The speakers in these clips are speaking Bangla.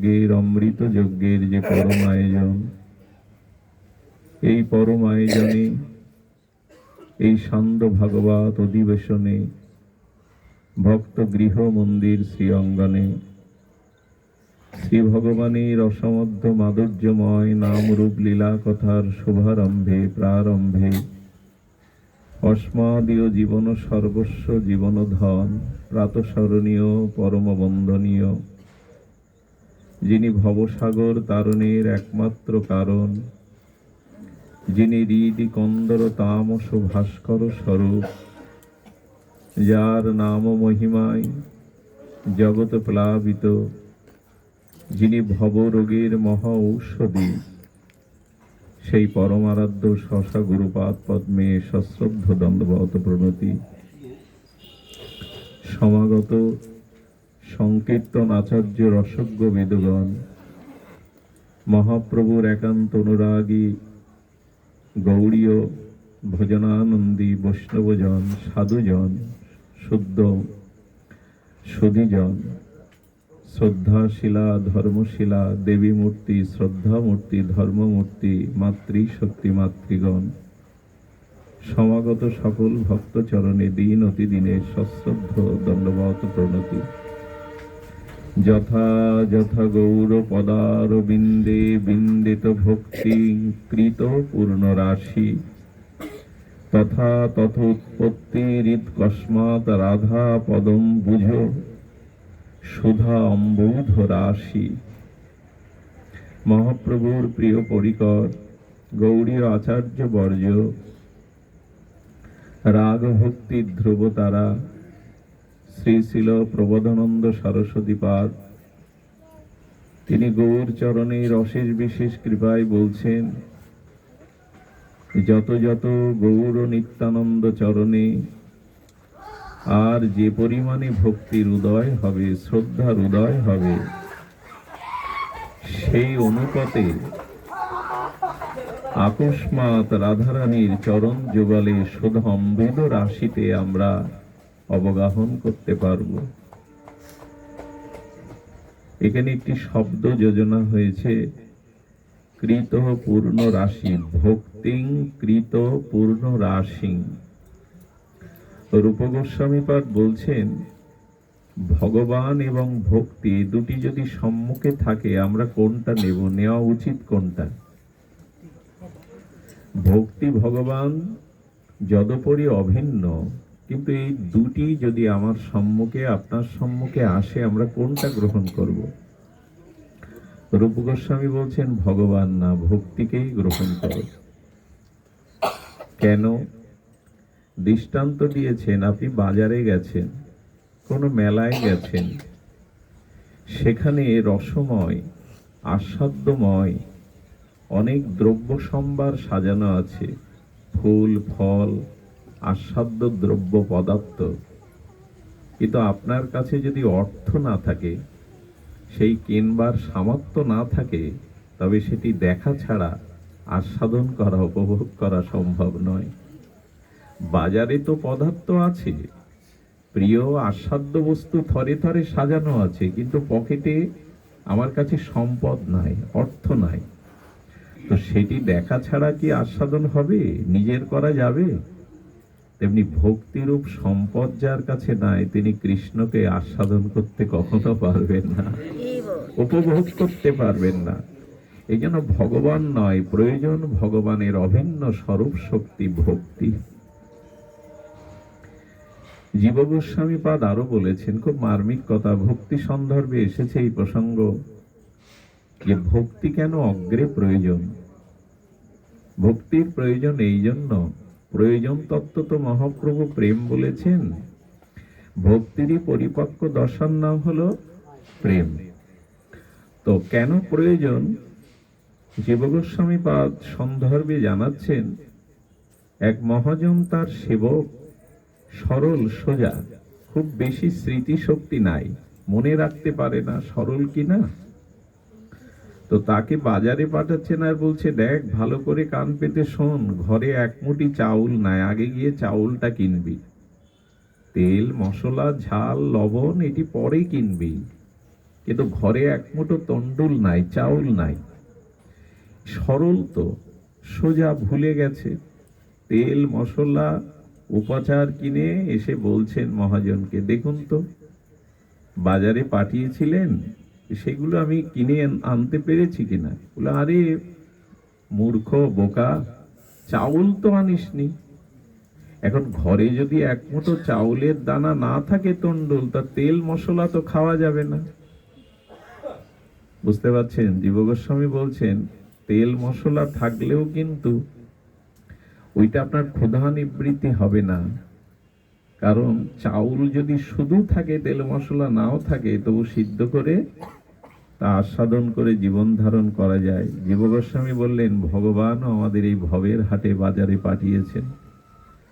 যজ্ঞের অমৃত যজ্ঞের যে পরম আয়োজন, এই পরম আয়োজনে এই সান্ধ্য ভাগবত অধিবেশনে ভক্ত গৃহ মন্দির শ্রী অঙ্গনে শ্রী ভগবানের অসমধ্য মাধুর্যময় নাম রূপ লীলা কথার শুভারম্ভে প্রারম্ভে অস্মাদীয় জীবন সর্বস্ব জীবন ধন প্রাতঃস্মরণীয় পরম বন্দনীয়, যিনি ভবসাগর তারণের একমাত্র কারণ, যিনি হৃদি কন্দর তামস ভাস্কর স্বরূপ, যার নাম মহিমায় জগৎ প্লাবিত, যিনি ভবরোগের মহা ঔষধি, সেই পরমারাধ্য শশা গুরুপাদ পদ্মে সশ্রদ্ধ দণ্ডবত প্রণতি। সমাগত সংকীর্তন আচার্য রসজ্ঞ বেদগণ, মহাপ্রভুর একান্ত অনুরাগী গৌড়ীয় ভজনানন্দী বৈষ্ণবজন, সাধুজন, শুদ্ধ সুধীজন, শ্রদ্ধাশীলা ধর্মশীলা দেবী মূর্তি, শ্রদ্ধা মূর্তি, ধর্মমূর্তি, মাতৃশক্তি মাতৃগণ, সমাগত সকল ভক্তচরণে দিন অতিদিনে সশ্রদ্ধ দণ্ডবত প্রণতি। যথা যথা গৌর পদার বিন্দে বিন্দিত ভক্তি কৃত পূর্ণ রাশি, তথা তথ উৎপত্তি হৃদ কস্মাৎ রাধা পদম বুঝ সুধা অম্বুধ রাশি। মহাপ্রভুর প্রিয় পরিকর গৌড়ীয় আচার্য বর্জ, রাগ ভক্তি ধ্রুব তারা শ্রী শিল প্রবোধানন্দ সরস্বতীপাদ, তিনি গৌর চরণের অশেষ বিশেষ কৃপায় বলছেন, যত যত গৌর নিত্যানন্দ চরণে আর যে পরিমাণে ভক্তির উদয় হবে, শ্রদ্ধার উদয় হবে, সেই অনুপাতে আকস্মাৎ রাধারানীর চরণ যুগলে শুধু অমৃত রাশিতে আমরা অবগাহন করতে পারব। এখানে একটি শব্দ যোজনা হয়েছে, কৃত পূর্ণ রাশি, ভক্তিং কৃত পূর্ণ রাশি। রূপ গোস্বামীপাদ বলছেন, ভগবান এবং ভক্তি দুটি যদি সম্মুখে থাকে, আমরা কোনটা নেব, নেওয়া উচিত কোনটা? ভক্তি ভগবান যদপরি অভিন্ন, কিন্তু এই দুটি যদি আমার সম্মুখে আপনার সম্মুখে আসে, আমরা কোনটা গ্রহণ করব? রূপ গোস্বামী বলছেন, ভগবান না, ভক্তিকেই গ্রহণ করো। কেন? দৃষ্টান্ত দিয়েছেন, আপনি বাজারে গেছেন, কোনো মেলায় গেছেন, সেখানে রসময় আস্বাদ্যময় অনেক দ্রব্য সম্ভার সাজানো আছে, ফুল ফল আস্বাদ্য দ্রব্য পদার্থ, কিন্তু আপনার কাছে যদি অর্থ না থাকে, সেই কেনবার সামর্থ্য না থাকে, তবে সেটি দেখা ছাড়া আস্বাদন করা, উপভোগ করা সম্ভব নয়। বাজারে তো পদার্থ আছে, প্রিয় আস্বাদ্য বস্তু থরে থরে সাজানো আছে, কিন্তু পকেটে আমার কাছে সম্পদ নাই, অর্থ নাই, তো সেটি দেখা ছাড়া কি আস্বাদন হবে, নিজের করা যাবে? তেমনি ভক্তিরূপ সম্পদ যার কাছে নাই, তিনি কৃষ্ণকে আস্বাদন করতে কখনো পারবেন না, উপভোগ করতে পারবেন না। এই জন্য ভগবান নয়, প্রয়োজন ভগবানের অভিন্ন স্বরূপ শক্তি ভক্তি। জীব গোস্বামী পাদ আরো বলেছেন, খুব মার্মিক কথা, ভক্তি সন্দর্ভে এসেছে এই প্রসঙ্গ, যে ভক্তি কেন অগ্রে প্রয়োজন। ভক্তির প্রয়োজন এই জন্য, প্রয়োজন তত্ত্ব তো মহাপ্রভু প্রেম বলেছেন, ভক্তিরই পরিপক্ক দর্শন নাম হলো প্রেম। তো কেন প্রয়োজন, জীব গোস্বামী পাদ সন্দর্ভে জানাচ্ছেন, এক মহাজন তার সেবক সরল সোজা, খুব বেশি স্মৃতিশক্তি নাই, মনে রাখতে পারে না সরল কিনা, তো তাকে বাজারে পাঠাচ্ছেন আর বলছে, দেখ ভালো করে কান পেতে শোন, ঘরে এক মুঠি চাউল নাই, আগে গিয়ে চাউলটা কিনবি, তেল মশলা ঝাল লবণ এটি পরে কিনবি, কিন্তু ঘরে এক মুঠো তন্ডুল নাই, চাউল নাই। সরল তো, সোজা ভুলে গেছে। তেল মশলা উপাচার কিনে এসে বলছেন মহাজনকে, দেখুন তো বাজারে পাঠিয়েছিলেন, সেগুলো আমি কিনে আনতে পেরেছি কিনা। বলে, আরে মূর্খ বোকা, চাউল তো আনিসনি। এখন ঘরে যদি এক মুঠো চাউলের দানা না থাকে তন্ডুল, তা তেল মশলা তো খাওয়া যাবে না। বুঝতে পারছেন? জীব গোস্বামী বলছেন তেল মশলা থাকলেও কিন্তু ওইটা আপনার ক্ষুধা নিবৃত্তি হবে না। কারণ চাউল যদি শুধু থাকে, তেল মশলা নাও থাকে, তবু সিদ্ধ করে তা আস্বাদন করে জীবন ধারণ করা যায়। জীব গোস্বামী বললেন, ভগবানও আমাদের এই ভবের হাটে বাজারে পাঠিয়েছেন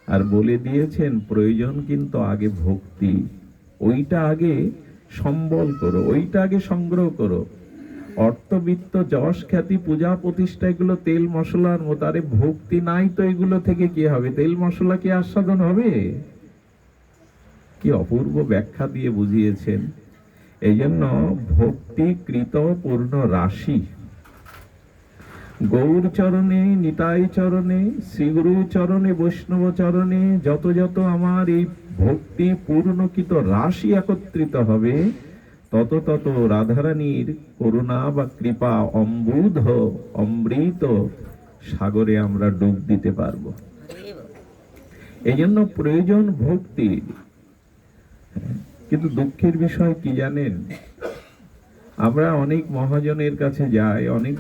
আর বলে দিয়েছেন প্রয়োজন কিন্তু আগে ভক্তি, ওইটা আগে সম্বল করো, ওইটা আগে সংগ্রহ করো। অর্থবিত্ত যশ খ্যাতি পূজা প্রতিষ্ঠা এগুলো তেল মশলার মতো। আরে ভক্তি নাই তো এগুলো থেকে কি হবে? তেল মশলা কি আস্বাদন হবে? কি অপূর্ব ব্যাখ্যা দিয়ে বুঝিয়েছেন। এই জন্য ভক্তি কৃত পূর্ণ রাশি। গৌর চরণে, নিতাই চরণে, শ্রীগুরু চরণে, বৈষ্ণব চরণে যত যত আমার এই ভক্তি পূর্ণকৃত রাশি একত্রিত হবে, তত তত রাধারানীর করুণা বা কৃপা অম্বুধ অমৃত সাগরে আমরা ডুব দিতে পারবো। এই জন্য প্রয়োজন ভক্তি। কিন্তু দুঃখের বিষয় কি জানেন, আমরা অনেক মহাজনের কাছে যাই, অনেক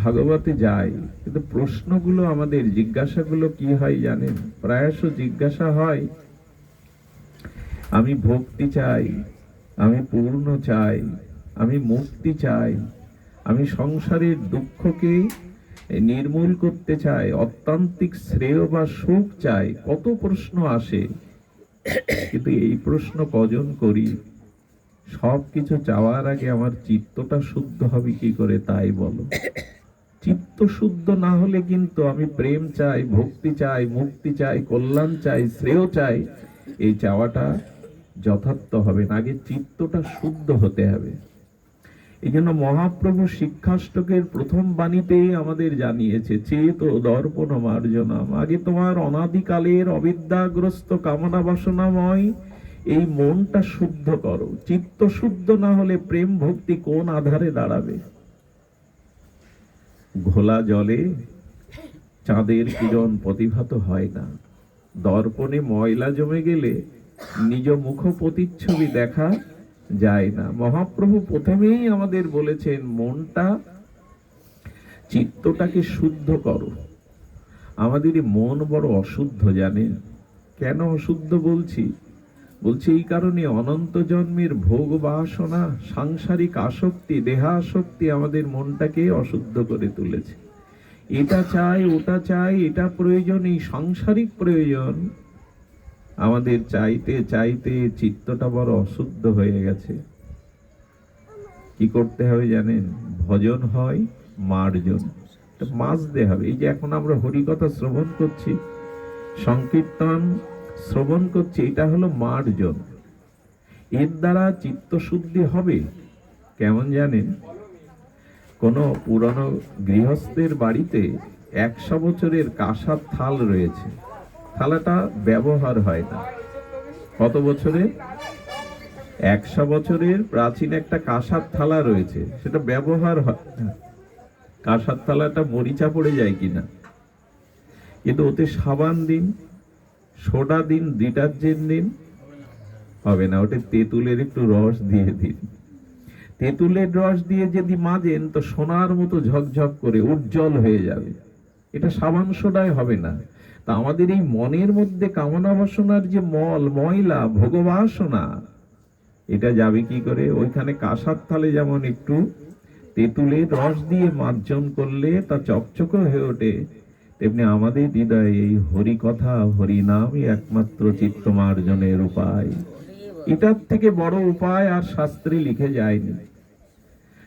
ভাগবতে যাই, কিন্তু প্রশ্নগুলো আমাদের, জিজ্ঞাসাগুলো কি হয় জানেন? প্রায়শ জিজ্ঞাসা হয়, আমি ভক্তি চাই, আমি পূর্ণ চাই, আমি মুক্তি চাই, আমি সংসারের দুঃখকে নির্মূল করতে চাই, অত্যান্তিক শ্রেয় বা সুখ চাই। কত প্রশ্ন আসে, কিন্তু এই প্রশ্ন কজন করি? সব কিছু চাওয়ার আগে আমার চিত্তটা শুদ্ধ হবে কি করে তাই বলো। চিত্ত শুদ্ধ না হলে কিন্তু আমি প্রেম চাই, ভক্তি চাই, মুক্তি চাই, কল্যাণ চাই, শ্রেয় চাই, এই চাওয়াটা যথার্থ হবে না। আগে চিত্তটা শুদ্ধ হতে হবে। এই জন্য মহাপ্রভু শিক্ষাষ্টকের প্রথম বাণীতেই আমাদের জানিয়েছে, চেত দর্পণ মার্জনাম। আগে তোমার অনাদিকালের অবিদ্যাগ্রস্ত কামনা বাসনাময় এই মনটা শুদ্ধ করো। চিত্ত শুদ্ধ না হলে প্রেম ভক্তি কোন আধারে দাঁড়াবে? ঘোলা জলে চাঁদের কিরণ প্রতিভাত হয় না। দর্পণে ময়লা জমে গেলে নিজ মুখ প্রতিচ্ছবি দেখা যায় না। মহাপ্রভু প্রথমেই আমাদের বলেছেন, মনটা, চিত্তটাকে শুদ্ধ করো। আমাদের মন বড় অশুদ্ধ, জানেন কেন অশুদ্ধ বলছি? বলছি এই কারণে, অনন্ত জন্মের ভোগ বাসনা, সাংসারিক আসক্তি, দেহাসক্তি আমাদের মনটাকে অশুদ্ধ করে তুলেছে। এটা চাই, ওটা চাই, এটা প্রয়োজন, এই সাংসারিক প্রয়োজন আমাদের চাইতে চাইতে চিত্তটা বড় অশুদ্ধ হয়ে গেছে। কি করতে হবে জানেন? ভজন হয় মার্জন, মাজতে হবে। এই যে এখন আমরা হরিকথা শ্রবণ করছি, সংকীর্তন শ্রবণ করছি, এটা হলো মার্জন। এর দ্বারা চিত্ত শুদ্ধি হবে। কেমন জানেন? কোন পুরনো গৃহস্থের বাড়িতে 100 বছরের কাঁসার থাল রয়েছে, থালাটা ব্যবহার হয় না। কত বছরের? 100 বছরের প্রাচীন একটা কাঁসার থালা রয়েছে, সেটা ব্যবহার হয় না। কাঁসার থালাটা মরিচা পড়ে যায় কিনা, কিন্তু ওতে সাবান দিন, সোডা দিন, ডিটারজেন্ট দিন, হবে না। ওটা তেঁতুলের একটু রস দিয়ে দিন। তেঁতুলের রস দিয়ে যদি মাজেন তো সোনার মতো ঝকঝক করে উজ্জ্বল হয়ে যাবে। এটা সাবান সোডায় হবে না। তা আমাদের এই মনের মধ্যে কামনা বাসনার যে ময়লা, ভোগবাসনা, এটা যাবে কি করে? ওইখানে কাঁসার থালে যেমন একটু তেঁতুলের রস দিয়ে মার্জন করলে তা চকচকে হয়ে ওঠে, তেমনি আমাদের হৃদয়ে এই হরি কথা, হরি নামই একমাত্র চিত্ত মার্জনের উপায়। এটার থেকে বড় উপায় আর শাস্ত্রে লিখে যায়নি।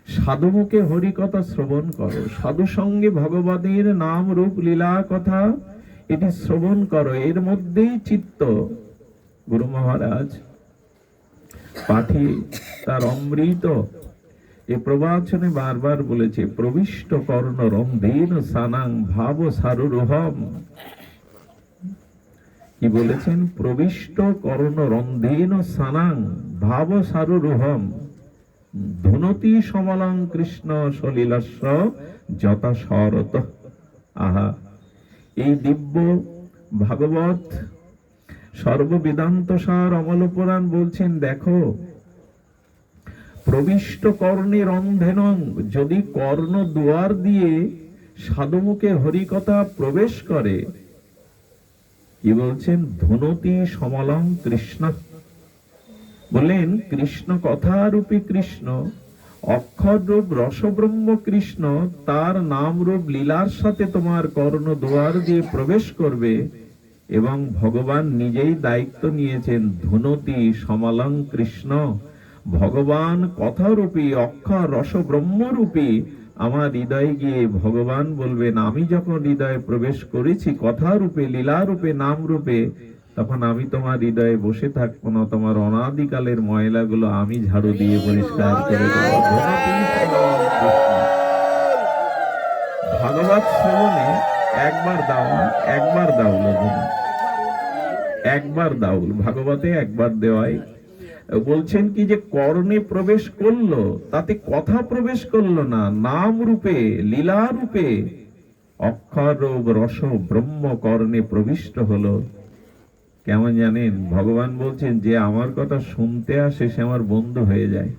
সাধুমুখে হরি কথা শ্রবণ করো, সাধু সঙ্গে ভগবানের নাম রূপ লীলা কথা এটি শ্রবণ করো, এর মধ্যেই চিত্ত। গুরু মহারাজ পাঠিয়ে তার অমৃত এ প্রবাচনে বারবার বলেছে, প্রবিষ্ট কর্ণ রন্ধেন সানাং ভাব সারুরুহম। কি বলেছেন? প্রবিষ্ট কর্ণ রন্ধেন সানাং ভাব সারুরুহম ধুনতি সমলং কৃষ্ণ সলিলস্য যথা শরত। আহা, এই দিব্য ভাগবত সর্ববেদান্ত সার অমল পুরাণ বলছেন, দেখো প্রবিষ্ট কর্ণে রন্ধেনং, যদি কর্ণ দুয়ার দিয়ে সাধুমুখে হরিকথা প্রবেশ করে, কি বলছেন? ধুনতি সমলং কৃষ্ণ, বললেন কৃষ্ণ কথারূপী কৃষ্ণ, অক্ষর রূপ রসব্রহ্ম কৃষ্ণ, তার নাম রূপ লীলার সাথে তোমার কর্ণ দুয়ার দিয়ে প্রবেশ করবে। এবং ভগবান নিজেই দায়িত্ব নিয়েছেন, ধুনতি সমলং কৃষ্ণ, ভগবান কথারূপী অক্ষর রসব্রহ্মরূপী আমার হৃদয়ে গিয়ে ভগবান বলবেন, আমি যখন হৃদয়ে প্রবেশ করেছি কথারূপে লীলারূপে নাম রূপে, তখন আমি তোমার হৃদয়ে বসে থাকবো না, তোমার অনাদিকালের ময়লাগুলো আমি ঝাড়ু দিয়ে পরিষ্কার করে দেব। ভাগবত শ্রবণে একবার দাও না, একবার দাও, একবার দাও, ভাগবতে একবার দেওয়াই। বলছেন কি যে কর্ণে প্রবেশ করলো, তাতে কথা প্রবেশ করলো না, নাম রূপে লীলা রূপে অক্ষর রস ব্রহ্ম কর্ণে প্রবিষ্ট হলো। কেমন জানেন? ভগবান বলছেন, যে আমার কথা শুনতে আসে সে আমার বন্ধু হয়ে যায়।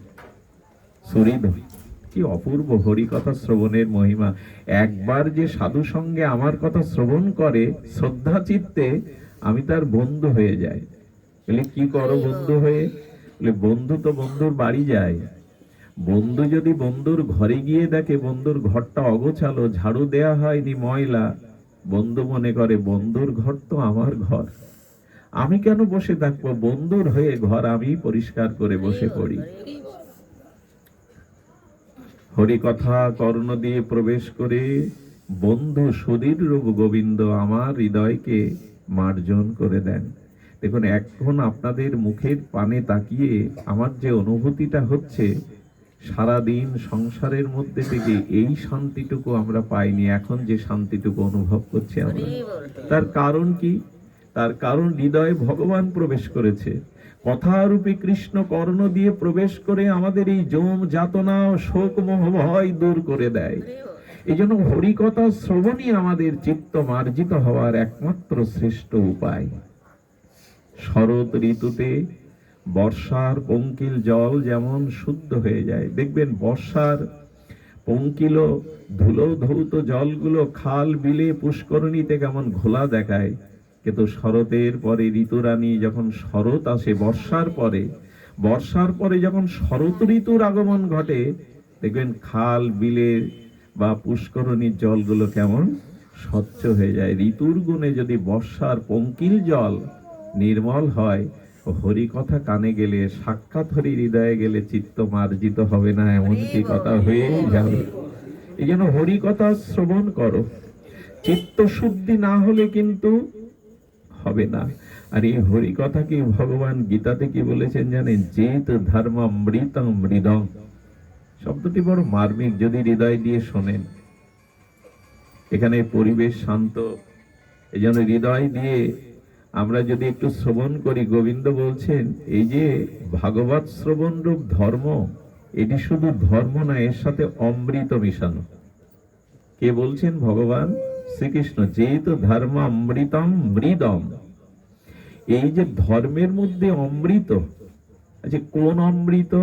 সুহৃদ, কি অপূর্ব হরি কথা শ্রবণের মহিমা। একবার যে সাধু সঙ্গে আমার কথা শ্রবণ করে শ্রদ্ধা চিত্তে, আমি তার বন্ধু হয়ে যাই। বলে কি করো বন্ধু হয়ে? বলে বন্ধু তো বন্ধুর বাড়ি যায়, বন্ধু যদি বন্ধুর ঘরে গিয়ে দেখে বন্ধুর ঘরটা অগোছালো, ঝাড়ু দেয়া হয়নি, ময়লা, বন্ধু মনে করে বন্ধুর ঘর তো আমার ঘর, আমি কেন বসে থাকবো, বন্ধুর হয়ে ঘর আমি পরিষ্কার করে বসে পড়ি। হরি কথা কর্ণ দিয়ে প্রবেশ করে বন্ধু সুধীর রূপ গোবিন্দ আমার হৃদয়কে মার্জন করে দেন। দেখুন, এখন আপনাদের মুখের পানে তাকিয়ে আমার যে অনুভূতিটা হচ্ছে, সারাদিন সংসারের মধ্যে থেকে এই শান্তিটুকু আমরা পাইনি, এখন যে শান্তিটুকু অনুভব করছি আমরা, তার কারণ কি? তার কারণ হৃদয়ে ভগবান প্রবেশ করেছে, কথারূপী কৃষ্ণ কর্ণ দিয়ে প্রবেশ করে আমাদের এই যম যাতনা শোক মোহ ভয় দূর করে দেয়। এই জন্য হরিকথা শ্রবণই আমাদের চিত্ত মার্জিত হওয়ার একমাত্র শ্রেষ্ঠ উপায়। শরৎ ঋতুতে বর্ষার পঙ্কিল জল যেমন শুদ্ধ হয়ে যায়, দেখবেন বর্ষার পঙ্কিল ধুলো ধৌত জলগুলো খাল বিলে পুষ্করণীতে কেমন ঘোলা দেখায়, কিন্তু শরতের পরে ঋতুরানী যখন শরৎ আসে, বর্ষার পরে যখন শরৎ ঋতুর আগমন ঘটে, দেখবেন খাল বিলে বা পুষ্করণীর জলগুলো কেমন স্বচ্ছ হয়ে যায়। ঋতুর গুণে যদি বর্ষার পঙ্কিল জল নির্মল হয়, হরি কথা কানে গেলে, সাক্ষাৎ হরি হৃদয়ে গেলে চিত্ত মার্জিত হবে না, এমন কি কথা হয়ে যাবে। এই জন্য হরি কথা শ্রবণ করো, চিত্ত শুদ্ধি না হলে কিন্তু হবে না। আর এই হরি কথা কি ভগবান গীতাতে কি বলেছেন জানেন? চেত ধর্ম মৃতং মৃদং, শব্দটি বড় মার্মিক, যদি হৃদয় দিয়ে শোনেন। এখানে পরিবেশ শান্ত, এই জন্য হৃদয় দিয়ে আমরা যদি একটু শ্রবণ করি, গোবিন্দ বলছেন এই যে ভাগবত শ্রবণ রূপ ধর্ম, এটি শুধু ধর্ম না, এর সাথে অমৃত মিশানো। কে বলছেন? ভগবান শ্রীকৃষ্ণ। যেহেতু ধর্ম অমৃতম মৃদম, এই যে ধর্মের মধ্যে অমৃত আছে, কোন অমৃত?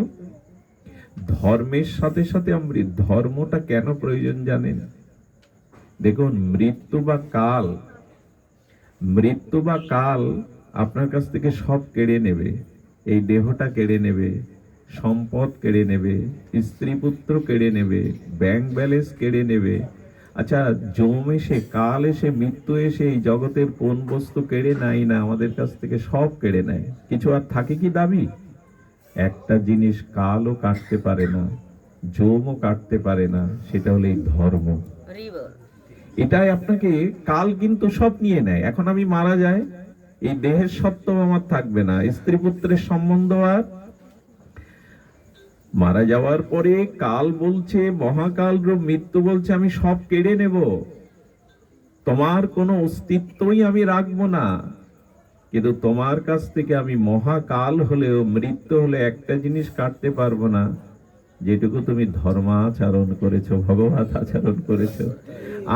ধর্মের সাথে সাথে অমৃত। ধর্মটা কেন প্রয়োজন জানেন? দেখুন, মৃত্যু বা কাল আপনার কাছ থেকে সব কেড়ে নেবে। এই দেহটা কেড়ে নেবে, সম্পদ কেড়ে নেবে, স্ত্রী পুত্র কেড়ে নেবে, ব্যাংক ব্যালেন্স কেড়ে নেবে। আচ্ছা, যম এসে, কাল এসে, মৃত্যু এসে এই জগতের কোন বস্তু কেড়ে নেয় না? আমাদের কাছ থেকে সব কেড়ে নেয়। কিছু আর থাকে কি দাবি? একটা জিনিস কালও কাটতে পারে না, যমও কাটতে পারে না, সেটা হলো এই ধর্ম। এটাই আপনাকে, কাল কিন্তু সব নিয়ে নেয়। এখন আমি মারা যায়, এই দেহের সত্ত্ব আমার থাকবে না, স্ত্রী পুত্রের সম্বন্ধ আর মারা যাওয়ার পরে কাল বলছে, মহাকাল রূপ মৃত্যু বলছে, আমি সব কেড়ে নেব, তোমার কোনো অস্তিত্বই আমি রাখবো না। কিন্তু তোমার কাছ থেকে আমি মহাকাল হলেও, মৃত্যু হলে একটা জিনিস কাটতে পারবো না, যেটুকু তুমি ধর্মাচরণ করেছো, ভগবত আচরণ করেছো।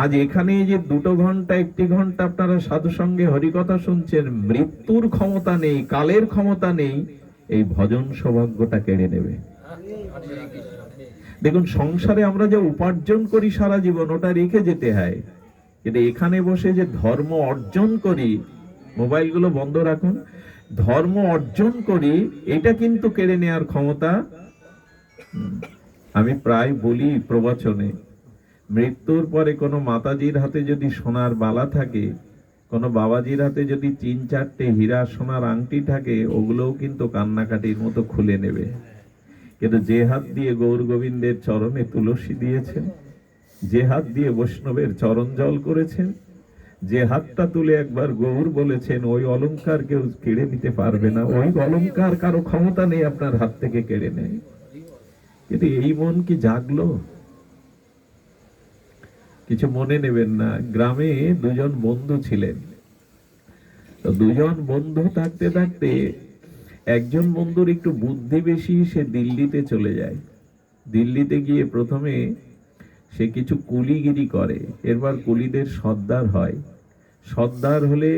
আজ এখানে যে 2 ঘন্টা 1 ঘন্টা আপনারা সাধু সঙ্গে হরিকথা শুনছেন, মৃত্যুর ক্ষমতা নেই, কালের ক্ষমতা নেই এই ভজন সৌভাগ্যটা কেড়ে নেবে। দেখুন, সংসারে আমরা যে উপার্জন করি সারা জীবন, ওটা রেখে যেতে হয়, কিন্তু এখানে বসে যে ধর্ম অর্জন করি, মোবাইলগুলো বন্ধ রাখুন, ধর্ম অর্জন করি, এটা কিন্তু কেড়ে নেওয়ার ক্ষমতা। আমি প্রায় বলি প্রবচনে, মৃত্যুর পরে কোনো মাতাজির হাতে যদি সোনার বালা থাকে, কোনো বাবাজির হাতে যদি 3-4টে হীরা সোনার আংটি থাকে, ওগুলোও কিন্তু কান্নাকাটির মতো খুলে নেবে। কিন্তু যে হাত দিয়ে গৌর গোবিন্দের চরণে তুলসী দিয়েছেন, যে হাত দিয়ে বৈষ্ণবের চরণ জল করেছেন, যে হাতটা তুলে একবার গৌর বলেছেন, ওই অলংকার কেউ কেড়ে নিতে পারবে না, ওই অলংকার কারো ক্ষমতা নেই আপনার হাত থেকে কেড়ে নেয়। কিন্তু এই মন কি জাগলো? কিছু মনে নেবেন না, গ্রামে 2জন বন্ধু ছিলেন। তো 2জন বন্ধু থাকতে থাকতে একজন বন্ধুর একটু বুদ্ধি বেশি, সে দিল্লিতে চলে যায়। দিল্লিতে গিয়ে প্রথমে সে কিছু কুলিগিরি করে, এরপর কুলিদের সর্দার হয়। সর্দার হলে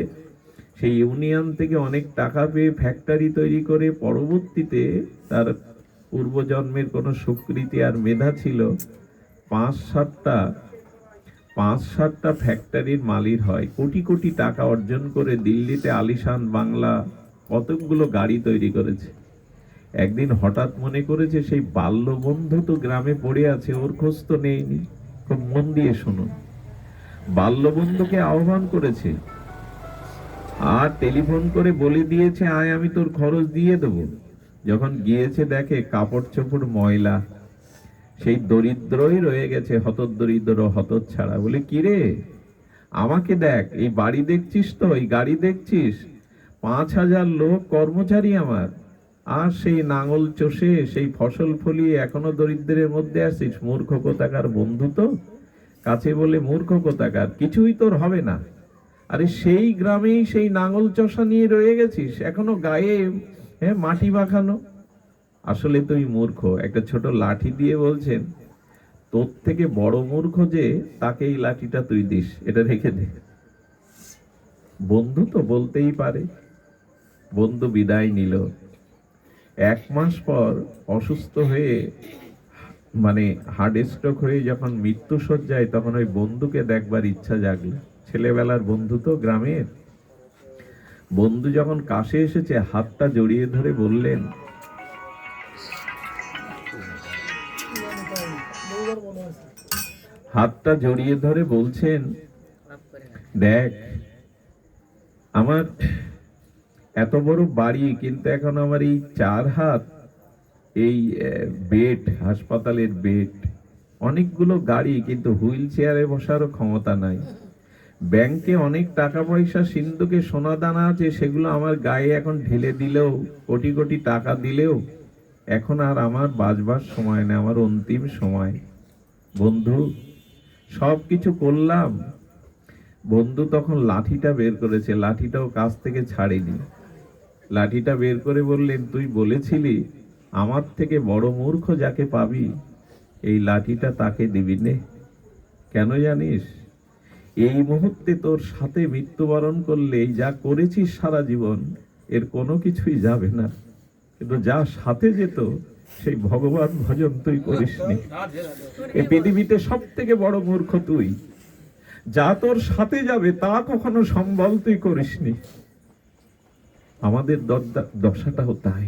সেই ইউনিয়ন থেকে অনেক টাকা পেয়ে ফ্যাক্টরি তৈরি করে, পরবর্তীতে তার পূর্বজন্মের কোনো সুকৃতি আর মেধা ছিল, 5-7টা ফ্যাক্টরির মালিক হয়, কোটি কোটি টাকা অর্জন করে দিল্লিতে আলিশান বাংলা, কতগুলো গাড়ি তৈরি করেছে। একদিন হঠাৎ মনে করেছে সেই বাল্য বন্ধু তো গ্রামে পড়ে আছে, ওর খোঁজ তো নেইনি। খুব মন দিয়ে শুনুন, বাল্য বন্ধুকে আহ্বান করেছে আর টেলিফোন করে বলে দিয়েছে, আয় আমি তোর খরচ দিয়ে দেবো। যখন গিয়েছে দেখে কাপড় চোপড় ময়লা, সেই দরিদ্রই রয়ে গেছে, হতদরিদ্র হতচ্ছাড়া। বলে, কিরে আমাকে দেখ, এই বাড়ি দেখছিস তো, এই গাড়ি দেখছিস, 5,000 লোক কর্মচারী আমার, আর সেই নাঙল চষে সেই ফসল ফলিয়ে এখনো দরিদ্রের মধ্যে আসিস, মূর্খ কোথাকার। বন্ধু তো কাছে বলে, মূর্খ কোথাকার, কিছুই তোর হবে না। আরে সেই গ্রামেই সেই নাঙল চষা নিয়ে রয়ে গেছিস, এখনো গায়ে মাটি মাখানো। আসলে তুই মূর্খ। একটা ছোট লাঠি দিয়ে বলছেন, তোর থেকে বড় মূর্খ যে, তাকে এই লাঠিটা তুই দিস, এটা রেখে দে। বন্ধু তো বলতেই পারে। বন্ধু বিদায় নিল। 1 মাস পর অসুস্থ হয়ে, মানে হার্ট স্ট্রোক হয়ে যখন মৃত্যু শয্যায়, তখন ওই বন্ধুকে দেখবার ইচ্ছা জাগলো। ছেলেবেলার বন্ধু তো গ্রামের। বন্ধু যখন কাছে এসেছে, হাতটা জড়িয়ে ধরে বললেন, হাতটা জড়িয়ে ধরে বলছেন, দেখ আমার এত বড় বাড়ি, কিন্তু এখন আমার এই 4 হাত, এই বেড, হাসপাতালের বেড, অনেকগুলো গাড়ি, কিন্তু হুইল চেয়ারে বসারও ক্ষমতা নাই। ব্যাংকে অনেক টাকা পয়সা, সিন্ধুকে সোনা দানা আছে, সেগুলো আমার গায়ে এখন ঢেলে দিলেও, কোটি কোটি টাকা দিলেও এখন আর আমার বাঁচবার সময় নেই, আমার অন্তিম সময়। বন্ধু, সব কিছু করলাম। বন্ধু তখন লাঠিটা বের করেছে, লাঠিটাও কাছ থেকে ছাড়েনি। লাঠিটা বের করে বললেন, তুই বলেছিলি আমার থেকে বড় মূর্খ যাকে পাবি, এই লাঠিটা তাকে দিবি নে। কেন জানিস? এই মুহূর্তে তোর সাথে মৃত্যুবরণ করলে এই যা করেছিস সারা জীবন, এর কোনো কিছুই যাবে না, কিন্তু যা সাথে যেত, সেই ভগবান ভজন তুই করিসনি। এই পৃথিবীতে সব থেকে বড় মূর্খ তুই। যা তোর সাথে যাবে তা কখনো সম্বল তুই করিসনি। আমাদের দশাটাও তাই।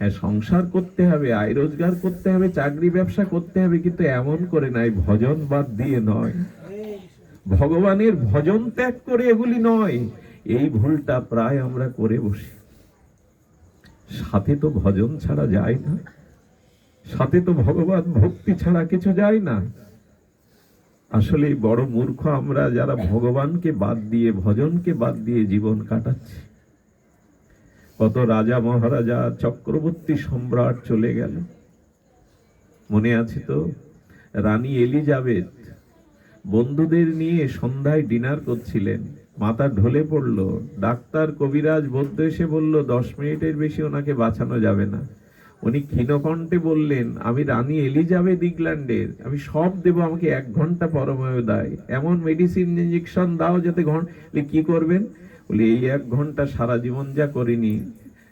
হ্যাঁ, সংসার করতে হবে, আয় রোজগার করতে হবে, চাকরি ব্যবসা করতে হবে, কিন্তু এমন করে নাই, ভজন বাদ দিয়ে নয়, ভগবানের ভজন ত্যাগ করে এগুলি নয়। এই ভুলটা প্রায় আমরা করে বসি। সাথে তো ভজন ছাড়া যায় না, সাথে তো ভগবান ভক্তি ছাড়া কিছু যায় না। আসলে বড় মূর্খ আমরা, যারা ভগবানকে বাদ দিয়ে, ভজনকে বাদ দিয়ে জীবন কাটাচ্ছি। কত রাজা মহারাজা, চক্রবর্তী সম্রাট চলে গেল, মনে আছে তো? রানী এলিজাবেথ বন্ধুদের নিয়ে সন্ধ্যায় ডিনার করছিলেন, মাথা ঢলে পড়ল। ডাক্তার কবিরাজ বৈদ্য এসে বলল 10 মিনিটের বেশি ওনাকে বাঁচানো যাবে না। উনি ক্ষীণকণ্ঠে বললেন, আমি রানী এলিজাবেথ ইংল্যান্ডের, আমি সব দেবো, আমাকে 1 ঘন্টা পরমায়ু দেয়, এমন মেডিসিন ইঞ্জেকশন দাও যাতে কি করবেন? বলে এই 1 ঘন্টা সারা জীবন যা করিনি,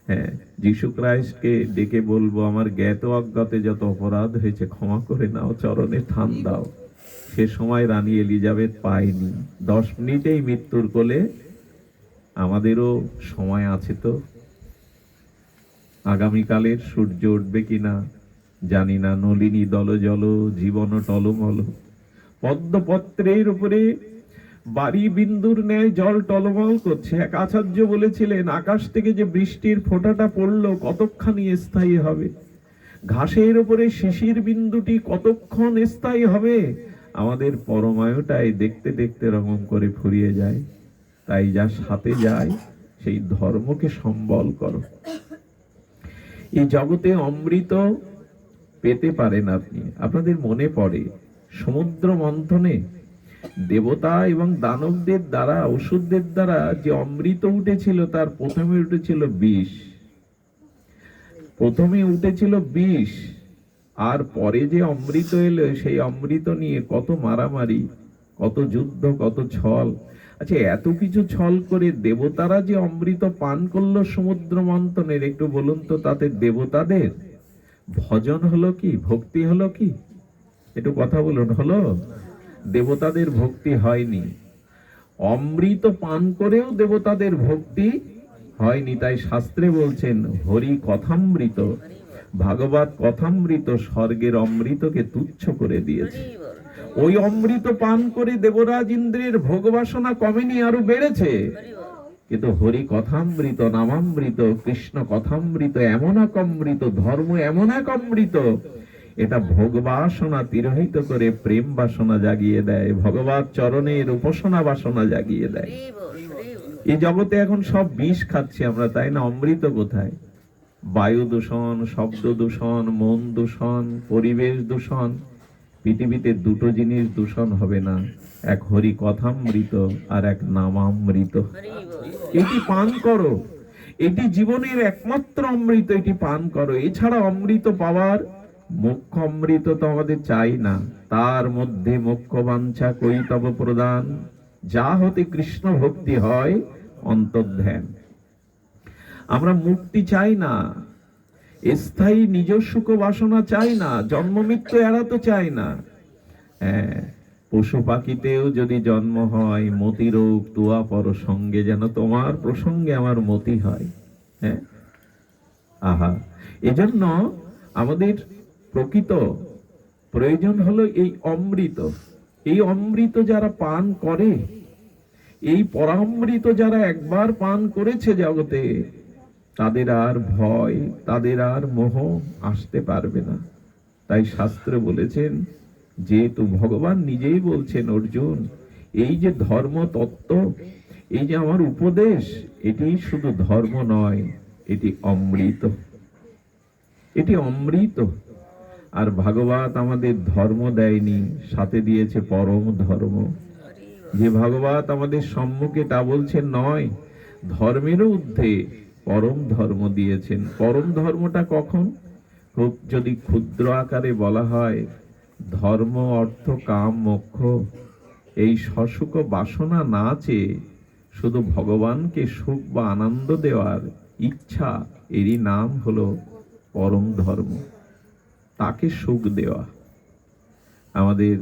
হ্যাঁ, যিশু খ্রাইস্টকে ডেকে বলবো আমার জ্ঞাত অজ্ঞাতে যত অপরাধ হয়েছে ক্ষমা করে নাও, চরণে থান দাও। সে সময় রানী এলিজাবেথ পায়নি। 10 মিনিটেই মৃত্যুর কোলে। আমাদেরও সময় আছে তো। আগামীকালের সূর্য উঠবে কিনা জানি না। নলিনী দল জল, জীবন টলমল। পদ্মপত্রের উপরে বাড়ি বিন্দুর ন্যায় জল টলমল করছে। এক আচার্য বলেছিলেন, আকাশ থেকে যে বৃষ্টির ফোঁটাটা পড়লো কতক্ষণই স্থায়ী হবে? ঘাসের উপরে শিশির বিন্দুটি কতক্ষণ স্থায়ী হবে? আমাদের পরমায়ুটাই দেখতে দেখতে রঙম করে ফুরিয়ে যায়। তাই যা সাথে যায় সেই ধর্মকে সম্বল করো। এই জগতে অমৃত পেতে পারেন আপনি। আপনাদের মনে পড়ে সমুদ্র মন্থনে দেবতা এবং দানবদের দ্বারা, অসুরদের দ্বারা যে অমৃত উঠেছিল তার প্রথমে উঠেছিল বিষ। প্রথমে উঠেছিল বিষ, আর পরে যে অমৃত এলো সেই অমৃত নিয়ে কত মারামারি, কত যুদ্ধ, কত ছল। আচ্ছা, এত কিছু ছল করে দেবতারা যে অমৃত পান করলো সমুদ্র মন্থনের, একটু বলুন তো তাতে দেবতাদের ভজন হলো কি, ভক্তি হলো কি? একটু কথা বলুন, হলো? দেবতাদের ভক্তি হয়নি। অমৃত পান করেও দেবতাদের ভক্তি হয়নি। তাই শাস্ত্রে বলছেন হরি কথামৃত, ভাগবত কথামৃত স্বর্গের অমৃতকে তুচ্ছ করে দিয়েছে। ওই অমৃত পান করে দেবরাজ ইন্দ্রের ভোগবাসনা কমেনি, আরো বেড়েছে। কিন্তু হরি কথামৃত, নামামৃত, কৃষ্ণ কথামৃত এমন এক অমৃত, ধর্ম এমন এক অমৃত, এটা ভোগবাসনা তিরোহিত করে প্রেম বাসনা জাগিয়ে দেয়, ভগবত চরণের উপাসনা বাসনা জাগিয়ে দেয়। এই জগতে এখন সব বিষ খাচ্ছি আমরা, তাই না? অমৃত কোথায়? বায়ু দূষণ, শব্দ দূষণ, মন দূষণ, পরিবেশ দূষণ। পৃথিবীতে দুটো জিনিস দূষণ হবে না, এক হরি কথামৃত আর এক নামামৃত। এটি পান করো, এটি জীবনের একমাত্র অমৃত, এটি পান করো। এছাড়া অমৃত পাওয়ার মুখ্য অমৃত তো আমাদের চাই না। তার মধ্যে মুখ্য বাঞ্ছা কৈতব প্রদান, যা হতে কৃষ্ণ ভক্তি হয় অন্তর্ধ্যান। আমরা মুক্তি চাই না, স্থায়ী নিজস্ব সুখ বাসনা চাই না, জন্ম মৃত্যু এড়াতে চাই না। হ্যাঁ, পশু পাখিতেও যদি জন্ম হয়, মতি রোগ তুয়া পর সঙ্গে, যেন তোমার প্রসঙ্গে আমার মতি হয়। হ্যাঁ, আহা, এজন্য আমাদের প্রকৃত প্রয়োজন হলো এই অমৃত। এই অমৃত যারা পান করে, এই পরামৃত যারা একবার পান করেছে জগতে, তাদের আর ভয়, তাদের আর মোহ আসতে পারবে না। তাই শাস্ত্রে বলেছেন, যেহেতু ভগবান নিজেই বলছেন, অর্জুন, এই যে ধর্ম তত্ত্ব, এই যে আমার উপদেশ, এটি শুধু ধর্ম নয়, এটি অমৃত, এটি অমৃত। আর ভাগবত আমাদের ধর্ম দেয়নি, সাথে দিয়েছে পরম ধর্ম। যে ভাগবত আমাদের সম্মুখে তা বলছেন নয়, ধর্মেরও ঊর্ধ্বে পরম ধর্ম দিয়েছেন। পরম ধর্মটা কখন? খুব যদি ক্ষুদ্র আকারে বলা হয়, ধর্ম অর্থ কাম মোক্ষ, এই সসুখ বাসনা না চেয়ে শুধু ভগবানকে সুখ বা আনন্দ দেওয়ার ইচ্ছা, এরই নাম হলো পরম ধর্ম। তাকে সুখ দেওয়া। আমাদের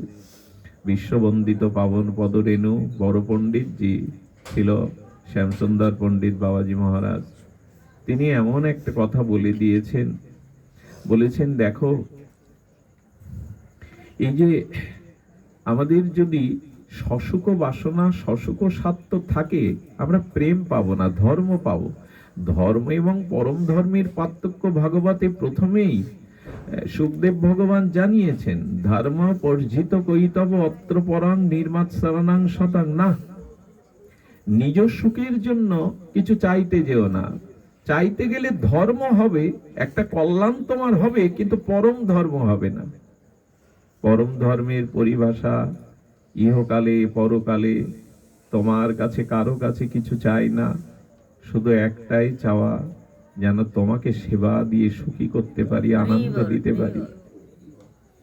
বিশ্ববন্দিত পাবন পদরেণু বড় পণ্ডিতজি ছিল শ্যামসুন্দর পণ্ডিত বাবাজি মহারাজ। তিনি এমন একটা কথা বলে দিয়েছেন, বলেছেন, দেখো, এই যে আমাদের যদি সসুখ বাসনা, সসুখ স্বার্থ থাকে, আমরা প্রেম পাবো না, ধর্ম পাবো। ধর্ম এবং পরম ধর্মের পার্থক্য ভাগবতে প্রথমেই সুখদেব ভগবান জানিয়েছেন। ধর্ম পর্জিত কৈতব অত্র পরাং নির্মাত শরণাং শতাং না। নিজ সুখের জন্য কিছু চাইতে যেও না। চাইতে গেলে ধর্ম হবে, একটা কল্যাণ তোমার হবে, কিন্তু পরম ধর্ম হবে না। পরম ধর্মের পরিভাষা, ইহকালে পরকালে তোমার কাছে কারো কাছে কিছু চাই না, শুধু একটাই চাওয়া, যেন তোমাকে সেবা দিয়ে সুখী করতে পারি, আনন্দ দিতে পারি,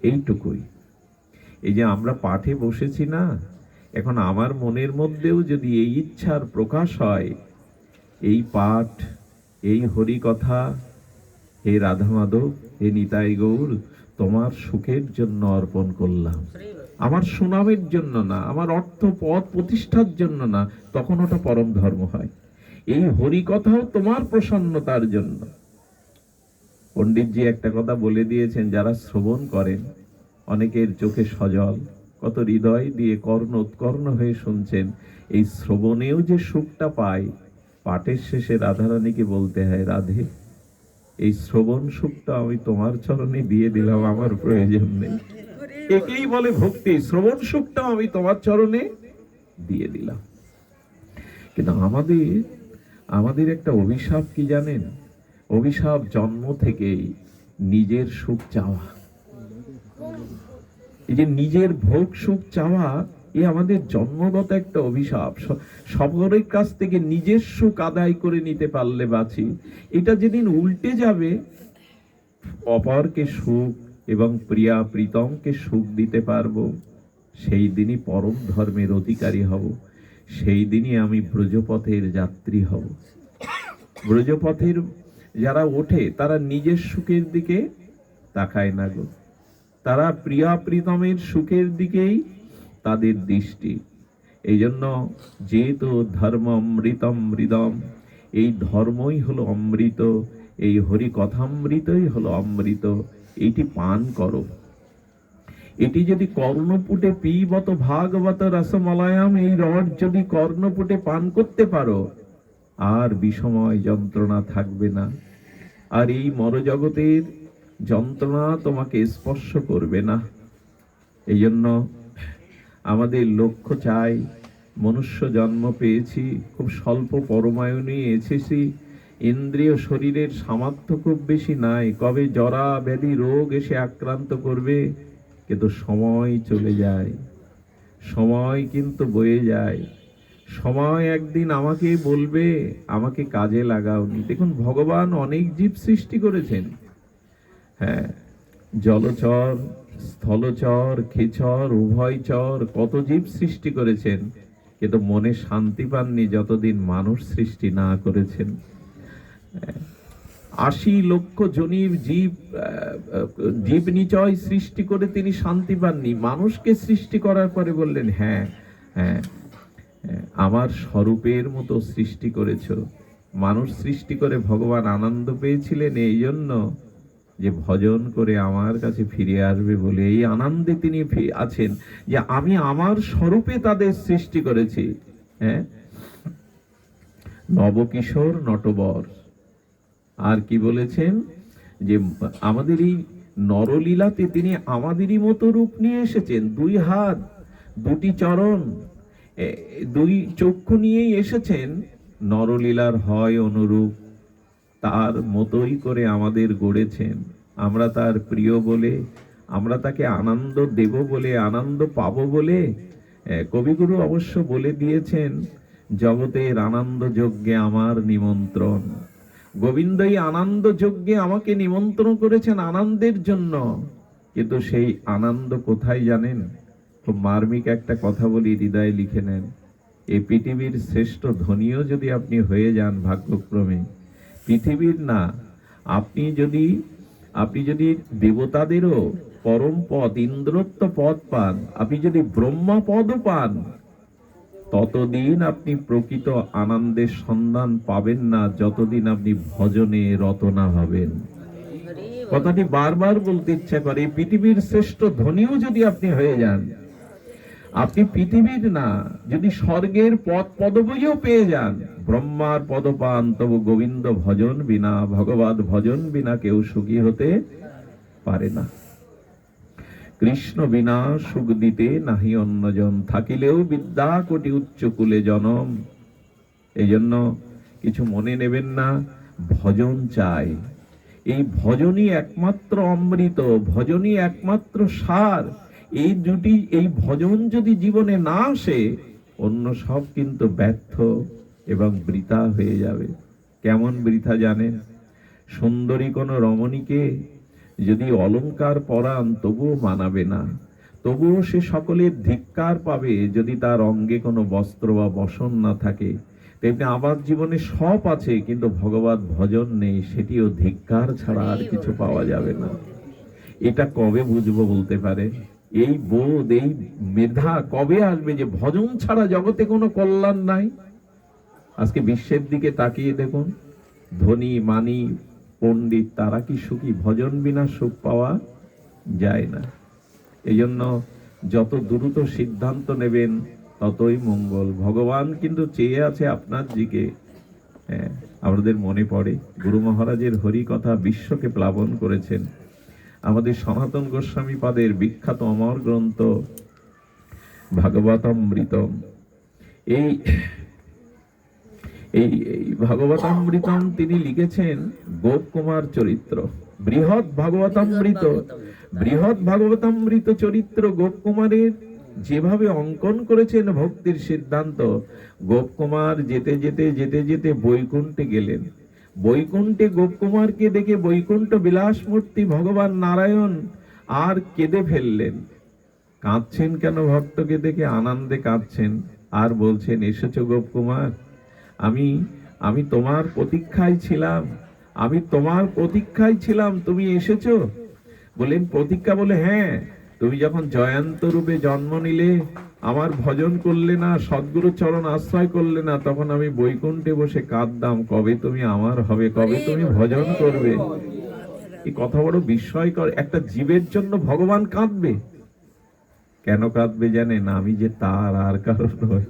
এইটুকুই। এই যে আমরা পাঠে বসেছি না, এখন আমার মনের মধ্যেও যদি এই ইচ্ছার প্রকাশ হয়, এই পাঠ, এই হরি কথা, হে রাধা মাধব, হে নিতাই গৌর, তোমার সুখের জন্য অর্পণ করলাম, আমার সুনামের জন্য না, আমার অর্থ পদ প্রতিষ্ঠার জন্য না, তখন ওটা পরম ধর্ম হয়। এই হরি কথাও তোমার প্রসন্নতার জন্য। পণ্ডিতজি একটা কথা বলে দিয়েছেন, যারা শ্রবণ করেন, অনেকের চোখে সজল, কত হৃদয় দিয়ে কর্ণ উৎকর্ণ হয়ে শুনছেন, এই শ্রবণেও যে সুখটা পায়, পাঠের শেষে রাধারানীকে বলতে হয়, রাধে, এই শ্রবণ সুখটা আমি তোমার চরণে দিয়ে দিলাম, আমার প্রয়োজন নেই। একেই বলে ভক্তি, শ্রবণ সুখটা আমি তোমার চরণে দিয়ে দিলাম। কিন্তু আমাদের একটা অভিশাপ কি জানেন? অভিশাপ জন্ম থেকেই নিজের সুখ চাওয়া। এই যে নিজের ভোগ সুখ চাওয়া, এ আমাদের জন্মগত একটা অভিশাপ। সকলের কাছ থেকে নিজের সুখ আদায় করে নিতে পারলে বাঁচি, এটা যেদিন উল্টে যাবে, অপরকে সুখ এবং প্রিয়া প্রীতমকে সুখ দিতে পারবো, সেই দিনই পরম ধর্মের অধিকারী হব, সেই দিনই আমি ব্রজপথের যাত্রী হব। ব্রজপথের যারা ওঠে, তারা নিজের সুখের দিকে তাকায় না গো, তারা প্রিয়া প্রীতমের সুখের দিকেই তাদের দৃষ্টি। এই জন্য যেহেতু ধর্ম অমৃতম হৃদম, এই ধর্মই হলো অমৃত, এই হরি কথামৃতই হলো অমৃত, এইটি পান করো। এটি যদি কর্ণপুটে পিবত ভাগবত রসমলয়াম, এই রস যদি কর্ণপুটে পান করতে পারো, আর বিষময় যন্ত্রণা থাকবে না, আর এই মরজগতের যন্ত্রণা তোমাকে স্পর্শ করবে না। এই জন্য আমাদের লক্ষ্য চাই, মনুষ্য জন্ম পেয়েছি, খুব স্বল্প পরমায়ু এসেছি, ইন্দ্রিয় শরীরের সামর্থ্য খুব বেশি নাই, কবে জরা ব্যাধি রোগ এসে আক্রান্ত করবে, কিন্তু সময় চলে যায়, সময় কিন্তু বয়ে যায়, সময় একদিন আমাকে বলবে, আমাকে কাজে লাগাওনি। দেখুন, ভগবান অনেক জীব সৃষ্টি করেছেন, হ্যাঁ, জলচর, স্থলচর, খেচর, উভয়চর, কত জীব সৃষ্টি করেছেন, কিন্তু মনে শান্তি পাননি যতদিন মানুষ সৃষ্টি না করেছেন। ৮০ লক্ষ জনীর জীব নিচয় সৃষ্টি করে তিনি শান্তি পাননি, মানুষকে সৃষ্টি করার পরে বললেন, হ্যাঁ হ্যাঁ, আমার স্বরূপের মতো সৃষ্টি করেছ। মানুষ সৃষ্টি করে ভগবান আনন্দ পেয়েছিলেন এই জন্য যে ভজন করে আমার কাছে ফিরে আসবে বলে, এই আনন্দে তিনি আছেন যে আমি আমার স্বরূপে তাদের সৃষ্টি করেছি। হ্যাঁ, নবকিশোর নটবর। আর কি বলেছেন, যে আমাদের এই নরলীলাতে তিনি আমাদেরই মতো রূপ নিয়ে এসেছেন, 2 হাত, 2টি চরণ, 2 চক্ষু নিয়েই এসেছেন, নরলীলার হয় অনুরূপ, তার মতোই করে আমাদের গড়েছেন। আমরা তার প্রিয় বলে, আমরা তাকে আনন্দ দেব বলে, আনন্দ পাবো বলে, কবিগুরু অবশ্য বলে দিয়েছেন, জগতের আনন্দ যজ্ঞে আমার নিমন্ত্রণ। গোবিন্দই আনন্দ যজ্ঞে আমাকে নিমন্ত্রণ করেছেন আনন্দের জন্য, কিন্তু সেই আনন্দ কোথায় জানেন? খুব মার্মিক একটা কথা বলি, হৃদয়ে লিখে নেন। এই পৃথিবীর শ্রেষ্ঠ ধনীও যদি আপনি হয়ে যান ভাগ্যক্রমে, পৃথিবীর না, আপনি যদি দেবতাদেরও পরম পদ, ইন্দ্রত্ব পদ পান, আপনি যদি ব্রহ্মা পদও পান, ততদিন আপনি প্রকৃত আনন্দের সন্ধান পাবেন না, যতদিন আপনি ভজনে রত না হবেন। কথাটি বারবার বলতে ইচ্ছা করে, পৃথিবীর শ্রেষ্ঠ ধনীও যদি আপনি হয়ে যান, আপনি পৃথিবীর না, যদি স্বর্গের পদ পদবীও পেয়ে যান, ব্রহ্মার পদ পান, তবু গোবিন্দ ভজন বিনা, ভগবত ভজন বিনা কেউ সুখী হতে পারে না। কৃষ্ণ বিনা সুখ দিতে নাহি অন্যজন, থাকিলেও বিদ্যা কোটি উচ্চ কুলে জনম। এই জন্য কিছু মনে নেবেন না, ভজন চাই। এই ভজনই একমাত্র অমৃত, ভজনই একমাত্র সার, এই দুটি, এই ভজন যদি জীবনে না আসে, অন্য সব কিন্তু ব্যর্থ এবং বৃথা হয়ে যাবে। কেমন বৃথা জানেন? সুন্দরী কোনো রমণীকে যদি অলংকার পরান তবুও মানাবে না, তবুও সে সকলের ধিক্কার পাবে যদি তার অঙ্গে কোনো বস্ত্র বা বসন না থাকে। তেমনি আমার জীবনে সব আছে কিন্তু ভগবত ভজন নেই, সেটিও ধিক্কার ছাড়া আর কিছু পাওয়া যাবে না। এটা কবে বুঝবো বলতে পারে? এই বোধ, এই মেধা কবে আসবে যে ভজন ছাড়া জগতে কোনো কল্যাণ নাই? আজকে বিশ্বের দিকে তাকিয়ে দেখুন, ধনী মানি পণ্ডিত তারা কি সুখী? ভজন বিনা সুখ পাওয়া যায় না। এই জন্য যত দ্রুত সিদ্ধান্ত নেবেন ততই মঙ্গল। ভগবান কিন্তু চেয়ে আছে আপনার দিকে। হ্যাঁ, আমাদের মনে পড়ে গুরু মহারাজের হরি কথা বিশ্বকে প্লাবন করেছেন। আমাদের সনাতন গোস্বামী পাদের বিখ্যাত অমর গ্রন্থ ভাগবতামৃতম, এই এই ভাগবতামৃতম তিনি লিখেছেন গোপ কুমার চরিত্র। বৃহৎ ভাগবতামৃত চরিত্র গোপ কুমারের যেভাবে অঙ্কন করেছেন ভক্তির সিদ্ধান্ত। গোপ কুমার যেতে যেতে যেতে যেতে বৈকুণ্ঠে গেলেন। বৈকুণ্ঠে গোপ কুমারকে দেখে বৈকুণ্ঠ বিলাসমূর্তি ভগবান নারায়ণ আর কেঁদে ফেললেন। কাঁদছেন কেন? ভক্তকে দেখে আনন্দে কাঁদছেন। আর বলছেন, এসেছো গোপ কুমার, আমি তোমার প্রতীক্ষায় ছিলাম, তুমি এসেছো। বলেন প্রতীক্ষা? বলে হ্যাঁ, তুমি যখন জয়ন্ত রূপে জন্ম নিলে, আমার ভজন করলে না, সদ্গুরু চরণ আশ্রয় করলে না, তখন আমি বৈকুণ্ঠে বসে কাঁদতাম, কবে তুমি আমার হবে, কবে তুমি ভজন করবে। এই কথা বড় বিস্ময়কর। একটা জীবের জন্য ভগবান কাঁদবে। কেন কাঁদবে জানেন? আমি যে তার, আর কারণ নয়।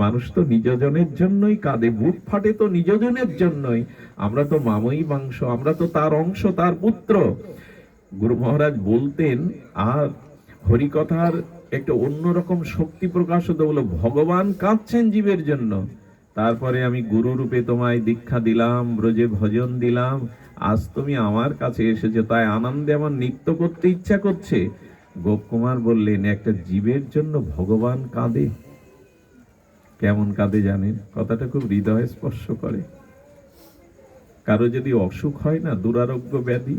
মানুষ তো নিজজনের জন্যই কাঁদে, বুক ফাটে তো নিজজনের জন্যই। আমরা তো মামই মাংস, আমরা তো তার অংশ, তার পুত্র। গুরু মহারাজ বলতেন, আর হরিকথার একটা অন্যরকম শক্তি প্রকাশ হতো, বলো ভগবান কাঁদছেন জীবের জন্য। তারপরে আমি গুরু রূপে তোমায় দীক্ষা দিলাম, ব্রজে ভজন দিলাম, আজ তুমি আমার কাছে এসেছো, তাই আনন্দে আমার নৃত্য করতে ইচ্ছা করছে। গোপ কুমার বললেন, একটা জীবের জন্য ভগবান কাঁদে। কেমন কাঁদে জানেন? কথাটা খুব হৃদয়ে স্পর্শ করে। কারো যদি অসুখ হয় না, দুরারোগ্য ব্যাধি,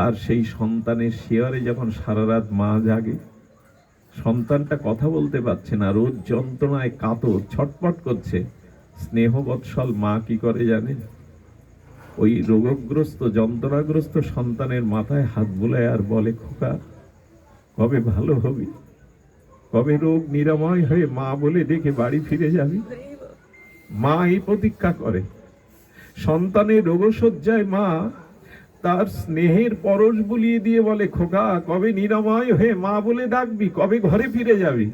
আর সেই সন্তানের শিয়রে যখন সারা রাত মা জাগে, সন্তানটা কথা বলতে পারছে না, রোজ যন্ত্রণায় কাতর ছটপট করছে, স্নেহ বৎসল মা কি করে জানেন? ওই রোগগ্রস্ত যন্ত্রণাগ্রস্ত সন্তানের মাথায় হাত বুলায় আর বলে, খোকা কবে ভালো হবি, কবে রোগ নিরাময় হয়ে মা বলে ডেকে বাড়ি ফিরে যাবি। মা এই প্রতীক্ষা করে। সন্তানের রোগশয্যায় মা তার স্নেহের পরশ বুলিয়ে দিয়ে বলে, খোকা কবে নিরাময় হয়ে মা বলে ডাকবি, কবে ঘরে ফিরে যাবি।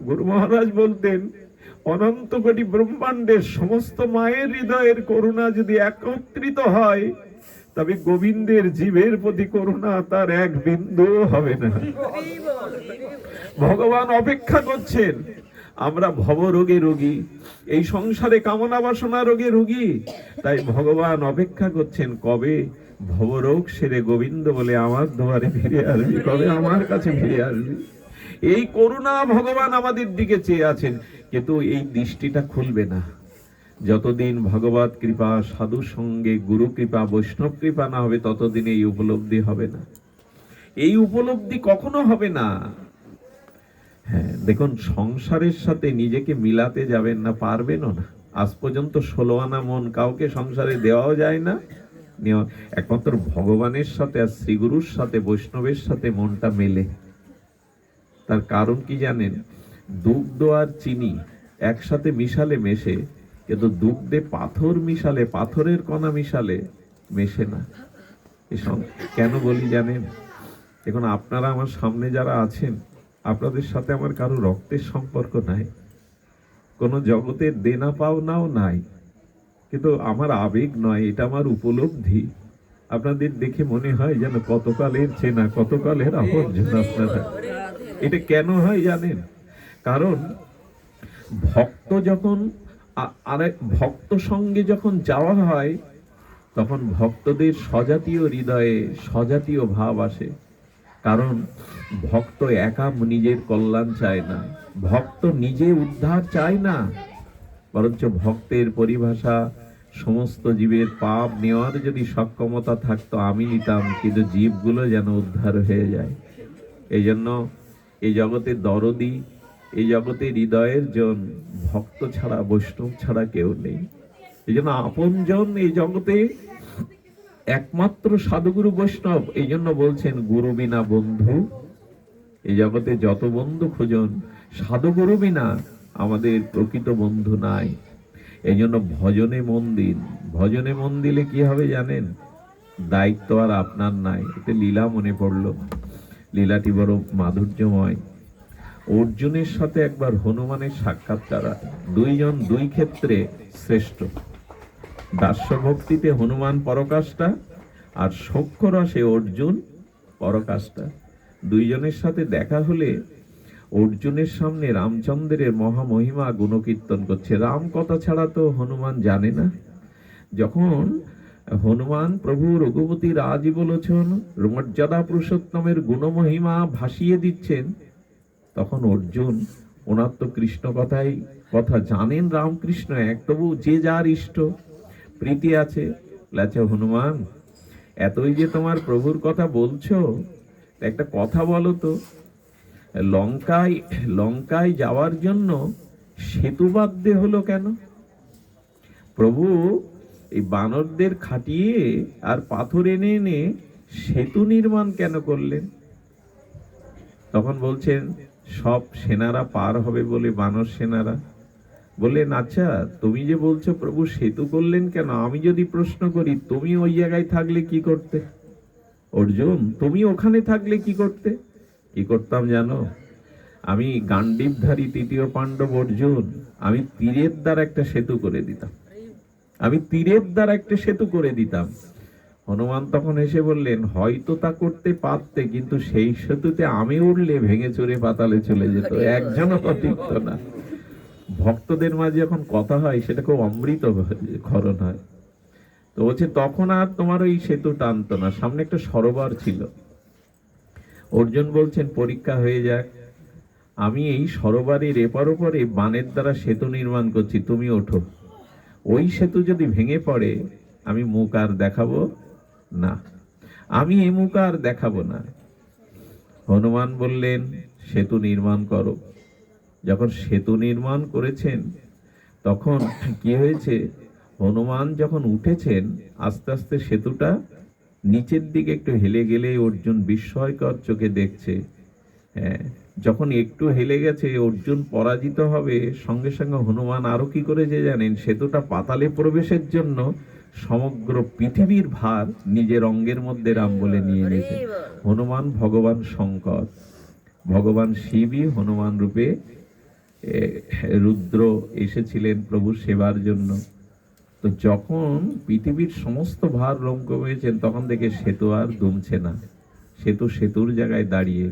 গুরু মহারাজ বলতেন, অনন্ত কোটি ব্রহ্মাণ্ডের সমস্ত মায়ের হৃদয়ের করুণা যদি একত্রিত হয়, তবে গোবিন্দের জীবের প্রতি করুণা তার এক বিন্দু হবে না। ভগবান অপেক্ষা করছেন। আমরা ভবরোগে রোগী, এই সংসারে কামনা বাসনা রোগে রোগী, তাই ভগবান অপেক্ষা করছেন কবে ভবরোগ সেরে গোবিন্দ বলে আমার দুয়ারে ফিরে আসবি, কবে আমার কাছে ফিরে আসবি। এই করুণা ভগবান আমাদের দিকে চেয়ে আছেন, কিন্তু এই দৃষ্টিটা খুলবে না যতদিন ভগবত কৃপা, সাধু সঙ্গে গুরু কৃপা, বৈষ্ণব কৃপা না হবে, ততদিন এই উপলব্ধি হবে না। এই উপলব্ধি কখনো হবে না। হ্যাঁ, দেখুন, সংসারের সাথে নিজেকে মিলাতে যাবেন না, পারবেনও না। আজ পর্যন্ত 16 আনা মন কাউকে সংসারে দেওয়াও যায় না। একমাত্র ভগবানের সাথে আর শ্রীগুরুর সাথে, বৈষ্ণবের সাথে মনটা মেলে। তার কারণ কি জানেন? দুগ্ধ আর চিনি একসাথে মিশালে মেশে, কিন্তু দুগ্ধে পাথর মিশালে, পাথরের কণা মিশালে মেশে না। কেন বলি জানেন? এখন আপনারা আমার সামনে যারা আছেন, আপনাদের সাথে আমার কারো রক্তের সম্পর্ক নাই, কোনো জগতের দেনা পাওনাও নাই, কিন্তু আমার আবেগ নয়, এটা আমার উপলব্ধি। আপনাদের দেখে মনে হয় যেন কতকালের চেনা, কতকালের আপনজন আপনারা। এটা কেন হয় জানেন? কারণ ভক্ত যখন আরেক ভক্ত সঙ্গে যখন যাওয়া হয়, তখন ভক্তদের স্বজাতীয় হৃদয়ে স্বজাতীয় ভাব আসে। কারণ ভক্ত একা নিজের কল্যাণ চায় না, ভক্ত নিজে উদ্ধার চায় না, বরঞ্চ ভক্তের পরিভাষা সমস্ত জীবের পাপ নেওয়ার যদি সক্ষমতা থাকতো আমি নিতাম, কিন্তু জীবগুলো যেন উদ্ধার হয়ে যায়। এই জন্য এই জগতে দরদি, এই জগতে হৃদয়ের জন ভক্ত ছাড়া, বৈষ্ণব ছাড়া কেউ নেই। এই জন্য আপনজন এই জগতে একমাত্র সাধুগুরু বৈষ্ণব। এই জন্য বলছেন গুরু বিনা বন্ধু, এই জগতে যত বন্ধু খুঁজুন, সাধুগুরু বিনা আমাদের প্রকৃত বন্ধু নাই। এই জন্য ভজনে মন দিন। ভজনে মন দিলে কি হবে জানেন? দায়িত্ব আর আপনার নাই। এতে লীলা মনে পড়লো, লীলাটি বড় মাধুর্যময়। অর্জুনের সাথে একবার হনুমানের সাক্ষাৎকার। দুইজন দুই ক্ষেত্রে শ্রেষ্ঠ। দাস্য ভক্তিতে হনুমান পরকাষ্ঠা, আর সখ্য রসে অর্জুন পরকাষ্ঠা। দুইজনের সাথে দেখা হলে অর্জুনের সামনে রামচন্দ্রের মহামহিমা গুণকীর্তন করছে। রাম কথা ছাড়া তো হনুমান জানে না। যখন হনুমান প্রভু রঘুপতি রাজীবলোচন মর্যাদা পুরুষোত্তমের গুণমহিমা ভাসিয়ে দিচ্ছেন, তখন অর্জুন, ওনার তো কৃষ্ণ কথা জানেন, রামকৃষ্ণ এক, তবু যে যার ইষ্ট প্রীতি আছে। আচ্ছা হনুমান, এতই যে তোমার প্রভুর কথা বলছো, একটা কথা বলো তো, লঙ্কায় যাওয়ার জন্য সেতু বাঁধতে হলো কেন? প্রভু এই বানরদের খাটিয়ে আর পাথর এনে এনে সেতু নির্মাণ কেন করলেন? তখন বলছেন সব সেনারা পার হবে বলে, বানর সেনারা বললেন, আচ্ছা তুমি যে বলছো প্রভু সেতু করলেন কেন, আমি যদি প্রশ্ন করি তুমি ওই জায়গায় থাকলে কি করতে? অর্জুন, তুমি ওখানে থাকলে কি করতে? কি করতাম জানো? আমি গান্ডীবধারী তৃতীয় পাণ্ডব অর্জুন, আমি তীরের দ্বারা একটা সেতু করে দিতাম, আমি তীরের দ্বারা একটা সেতু করে দিতাম। হনুমান তখন এসে বললেন, হয়তো তা করতে পারতে, কিন্তু সেই সেতুতে আমি উঠলে ভেঙে চুরে পাতালে চলে যেত, একজনও টিকত না। ভক্তদের মাঝে যখন কথা হয় সেটা খুব অমৃত ক্ষরণ হয়। তো বলছে তখন আর তোমার ওই সেতু টানতো না, সামনে একটা সরোবর ছিল। অর্জুন বলছেন পরীক্ষা হয়ে যাক, আমি এই সরোবরের এপার ওপারে বানের দ্বারা সেতু নির্মাণ করছি, তুমি ওঠো। ওই সেতু যদি ভেঙে পড়ে আমি মুখ আর দেখাবো না, আমি এ মুখ আর দেখাবো না। হনুমান বললেন সেতু নির্মাণ করো। যখন সেতু নির্মাণ করেছেন তখন কি হয়েছে, হনুমান যখন উঠেছেন আস্তে আস্তে সেতুটা নিচের দিকে একটু হেলে গেলে অর্জুন বিস্ময়কর চোখে দেখছে। হ্যাঁ, যখন একটু হেলে গেছে অর্জুন পরাজিত হবে, সঙ্গে সঙ্গে হনুমান আরো কি করেছে জানেন? সেতুটা পাতালে প্রবেশের জন্য সমগ্র পৃথিবীর ভার নিজের অঙ্গের মধ্যে রাম বলে নিয়ে নিয়েছে। হনুমান ভগবান শঙ্কর, ভগবান শিবই হনুমান রূপে রুদ্র এসেছিলেন প্রভুর সেবার জন্য। তো যখন পৃথিবীর সমস্ত ভার রোম কমিয়েছেন, তখন থেকে সেতু আর দুমছে না। সেতুর জায়গায় দাঁড়িয়ে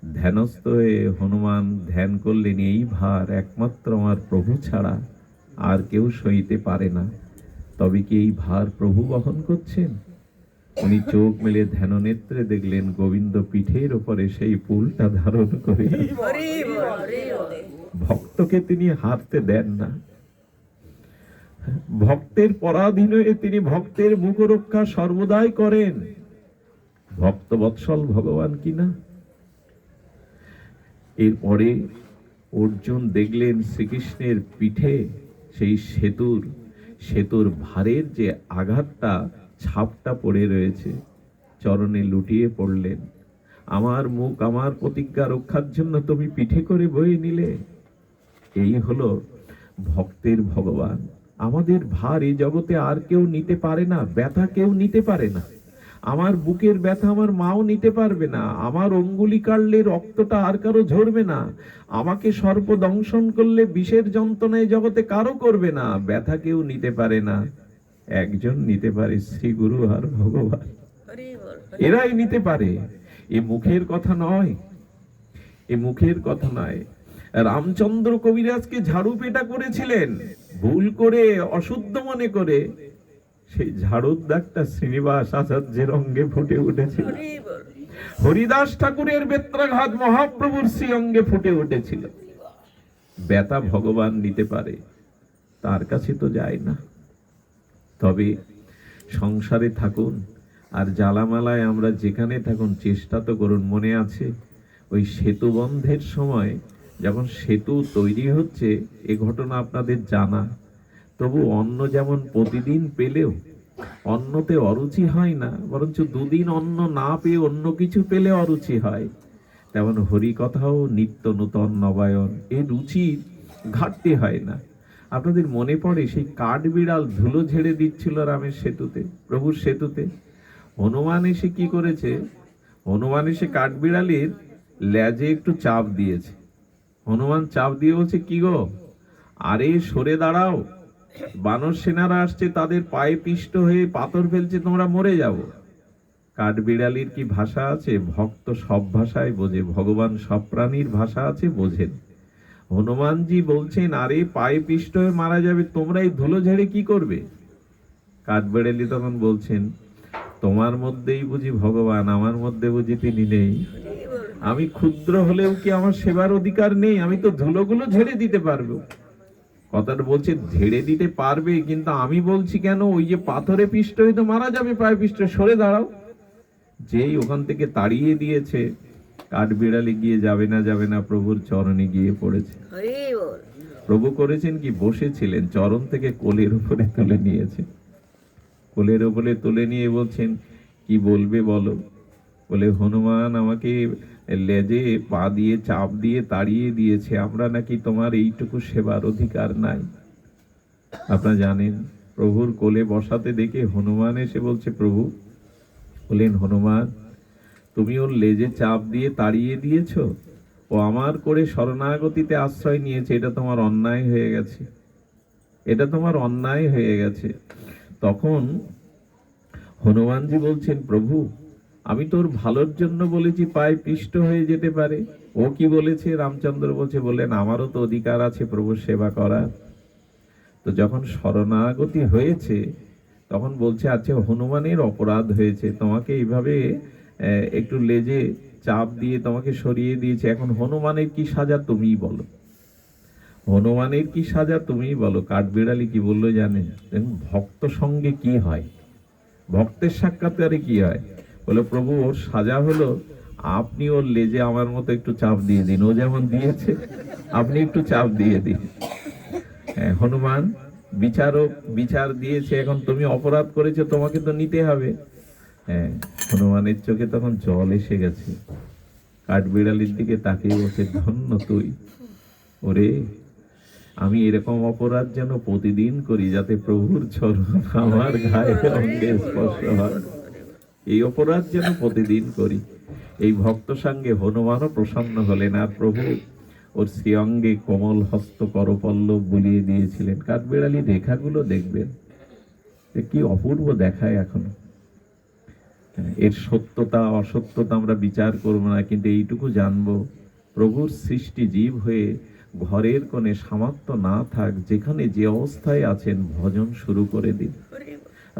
ধ্যানস্থ হয়ে হনুমান ধ্যান করলেন, এই ভার একমাত্র আমার প্রভু ছাড়া আর কেউ সইতে পারে না। তবে কি এই ভার প্রভু বহন করছেন? উনি চোখ মেলে ধ্যান নেত্রে দেখলেন গোবিন্দ পিঠের উপরে সেই ফুলটা ধারণ করে। ভক্তকে তিনি হারতে দেন না। ভক্তের পরাধীন হয়ে তিনি ভক্তের মুখ রক্ষা সর্বদাই করেন। ভক্ত বৎসল ভগবান কিনা। এরপরে অর্জুন দেখলেন শ্রীকৃষ্ণের পিঠে সেই সেতুর ভারের যে আঘাতটা, ছাপটা পড়ে রয়েছে, চরণে লুটিয়ে পড়লেন। আমার মুখ আমার প্রতিজ্ঞা রক্ষার জন্য তুমি পিঠে করে বয়ে নিলে। এই হলো ভক্তের ভগবান। আমাদের ভার এই জগতে আর কেউ নিতে পারে না, ব্যথা কেউ নিতে পারে না। আমার বুকের ব্যথা আমার মাও নিতে পারবে না, আমার অঙ্গুলি কাটলে রক্তটা আর কারো ঝরবে না, আমাকে সর্প দংশন করলে বিষের যন্ত্রণায় জগতে কারো করবে না। ব্যথা কেউ নিতে পারে না, একজন নিতে পারে, শ্রী গুরু আর ভগবান, এরাই নিতে পারে। এ মুখের কথা নয়, এ মুখের কথা নয়। রামচন্দ্র কবিরাজকে ঝাড়ু পেটা করেছিলেন, ভুল করে অশুদ্ধ মনে করে। সেই ঝাড়ুর দাগটা শ্রীনিবাস আচার্যের অঙ্গে ফুটে উঠেছিল। হরিদাস ঠাকুরের বেত্রাঘাত মহাপ্রভুর শ্রীঅঙ্গে ফুটে উঠেছিল। ব্যথা ভগবান নিতে পারে, তার কাছে তো যায় না। তবে সংসারে থাকুন আর জ্বালামালায় আমরা যেখানে থাকুন, চেষ্টা তো করুন। মনে আছে ওই সেতু বন্ধের সময় যখন সেতু তৈরি হচ্ছে, এ ঘটনা আপনাদের জানা। তবু অন্ন যেমন প্রতিদিন পেলেও অন্নতে অরুচি হয় না, বরঞ্চ দুদিন অন্ন না পেয়ে অন্য কিছু পেলে অরুচি হয়, তেমন হরিকথাও নিত্য নূতন নবায়ন, এ রুচির ঘাটতি হয় না। আপনাদের মনে পড়ে সেই কাঠবিড়াল ধুলো ঝেড়ে দিচ্ছিল রামের সেতুতে, প্রভুর সেতুতে। হনুমান এসে কি করেছে? হনুমান এসে কাঠবিড়ালির লেজে একটু চাপ দিয়েছে। হনুমান চাপ দিয়ে বলছে, কি গো, আরে সরে দাঁড়াও, বানর সেনারা আসছে, তাদের পায়ে পিষ্ট হয়ে পাথর ফেলছে, তোমরা মরে যাবো। কাঠবিড়ালির কি ভাষা আছে? ভক্ত সব ভাষায় বোঝে, ভগবান সব প্রাণীর ভাষা আছে, বোঝেন। হনুমানজি বলছেন, আরে পায়ে পিষ্ট হয়ে মারা যাবে, তোমরা এই ধুলো ঝেড়ে কি করবে? কাঠবিড়ালি তখন বলছেন, তোমার মধ্যেই বুঝি ভগবান, আমার মধ্যে বুঝি তিনি নেই? আমি ক্ষুদ্র হলেও কি আমার সেবার অধিকার নেই? আমি তো ধুলোগুলো ঝেড়ে দিতে পারবো। কথাটা বলছে ঝেড়ে দিতে পারবে, কিন্তু আমি বলছি কেন, ওই যে পাথরে পিষ্ট হয়ে তো মারা যাবে, পায়ে পিষ্ট, সরে দাঁড়াও। যেই ওখান থেকে তাড়িয়ে দিয়েছে, কাঠবিড়ালি গিয়ে যাবে না প্রভুর চরণে গিয়ে পড়েছে। প্রভু করেছেন কি, বসেছিলেন, চরণ থেকে কোলের উপরে তুলে নিয়েছে। কোলের উপরে তুলে নিয়ে বলছেন, কি বলবে বলো? বলে, হনুমান আমাকে লেজে পা দিয়ে চাপ দিয়ে তাড়িয়ে দিয়েছে, আমরা নাকি তোমার এইটুকু সেবার অধিকার নাই? আপনারা জানেন, প্রভুর কোলে বসাতে দেখে হনুমান এসে বলছে, প্রভু বলেন, হনুমান তুমি ওর লেজে চাপ দিয়ে তাড়িয়ে দিয়েছ, ও আমার করে শরণাগতিতে আশ্রয় নিয়েছে, এটা তোমার অন্যায় হয়ে গেছে, এটা তোমার অন্যায় হয়ে গেছে। তখন হনুমানজি বলছেন, প্রভু আমি তোর ভালোর জন্য বলেছি, পায়ে পিষ্ট হয়ে যেতে পারে। ও কি বলেছে? রামচন্দ্র বলছে, বললেন, আমারও তো অধিকার আছে প্রভুর সেবা করার। তো যখন শরণাগতি হয়েছে, তখন বলছে, আচ্ছা হনুমানের অপরাধ হয়েছে, তোমাকে এইভাবে একটু লেজে চাপ দিয়ে তোমাকে সরিয়ে দিয়েছে, এখন হনুমানের কি সাজা তুমিই বলো, হনুমানের কি সাজা তুমিই বলো। কাঠবিড়ালি কি বললো জানেন? ভক্ত সঙ্গে কি হয়, ভক্তের সাক্ষাৎকারে কি হয়? বলে, প্রভু ওর সাজা হলো আপনি ওর লেজে আমার মতো একটু চাপ দিয়ে দিন, ও যেমন দিয়েছে আপনি একটু চাপ দিয়ে দিন। হনুমান বিচারক, বিচার দিয়েছে, এখন তুমি অপরাধ করেছো, তোমাকে তো নিতে হবে। হনুমানের চোখে তখন জল এসে গেছে। কাঠবিড়ালির দিকে তাকিয়ে বলছে, ধন্য তুই, ওরে আমি এরকম অপরাধ যেন প্রতিদিন করি, যাতে প্রভুর চরণ আমার গায়ে অঙ্গে স্পর্শ হয়, এই অপরাধ যেন প্রতিদিন করি। এই ভক্ত সঙ্গে হনুমানও প্রসন্ন হলেন, আর প্রভু ওর শ্রীঅঙ্গে কোমল হস্ত করপল্লব বুলিয়ে দিয়েছিলেন। কাঠবিড়ালি রেখাগুলো দেখবেন, কি অপূর্ব দেখায় এখনো। এর সত্যতা অসত্যতা আমরা বিচার করব না, কিন্তু এইটুকু জানবো, প্রভুর সৃষ্টি জীব হয়ে ঘরের কোণে সামর্থ্য না থাক, যেখানে যে অবস্থায় আছেন ভজন শুরু করে দিন।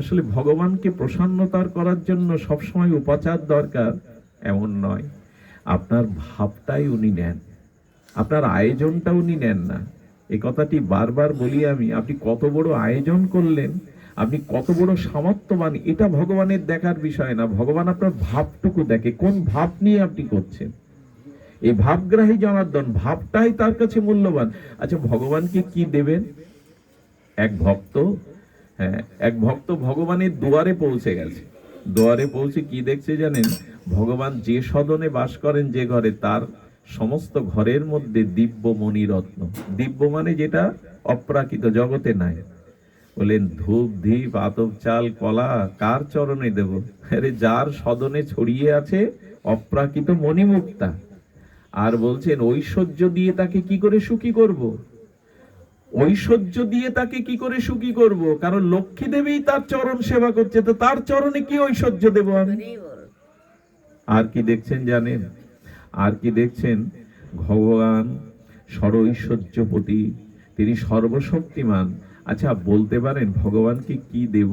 আসলে ভগবানকে প্রসন্নতার করার জন্য সবসময় উপাচার দরকার এমন নয়। আপনার ভাবটাই উনি নেন, আপনার আয়োজনটা উনি নেন না। এই কথাটি বারবার বলি আমি, আপনি কত বড় আয়োজন করলেন, আপনি কত বড় সামর্থ্যবান, এটা ভগবানের দেখার বিষয় না। ভগবান আপনার ভাবটুকু দেখে, কোন ভাব নিয়ে আপনি করছেন। এই ভাবগ্রাহী জনার্দন, ভাবটাই তার কাছে মূল্যবান। আচ্ছা ভগবানকে কি দেবেন? এক ভক্ত ভগবানের দুয়ারে পৌঁছে গেছে। দুয়ারে পৌঁছে কি দেখছে জানেন? ভগবান যে সদনে বাস করেন, যে ঘরে, তার সমস্ত ঘরের মধ্যে দিব্য মণিরত্ন। দিব্য মানে যেটা অপ্রাকৃত, জগতে নাই। বলেন, ধূপ ধীপ আতপ চাল কলা কার চরণে দেব? আরে যার সদনে ছড়িয়ে আছে অপ্রাকৃত মণিমুক্তা। আর বলছেন, ঐশ্বর্য দিয়ে তাকে কি করে সুখী করব? ঐশ্বর্য দিয়ে তাকে কি করে সুখী করব? কারণ লক্ষ্মী দেবী তার চরণ সেবা করছে, তো তার চরণে কি ঐশ্বর্য দেব আমি? আর কি দেখছেন জানেন? আর কি দেখছেন? ভগবান সর্বৈশ্বর্যপতি, তিনি সর্বশক্তিমান। আচ্ছা বলতে পারেন ভগবানকে কি দেব?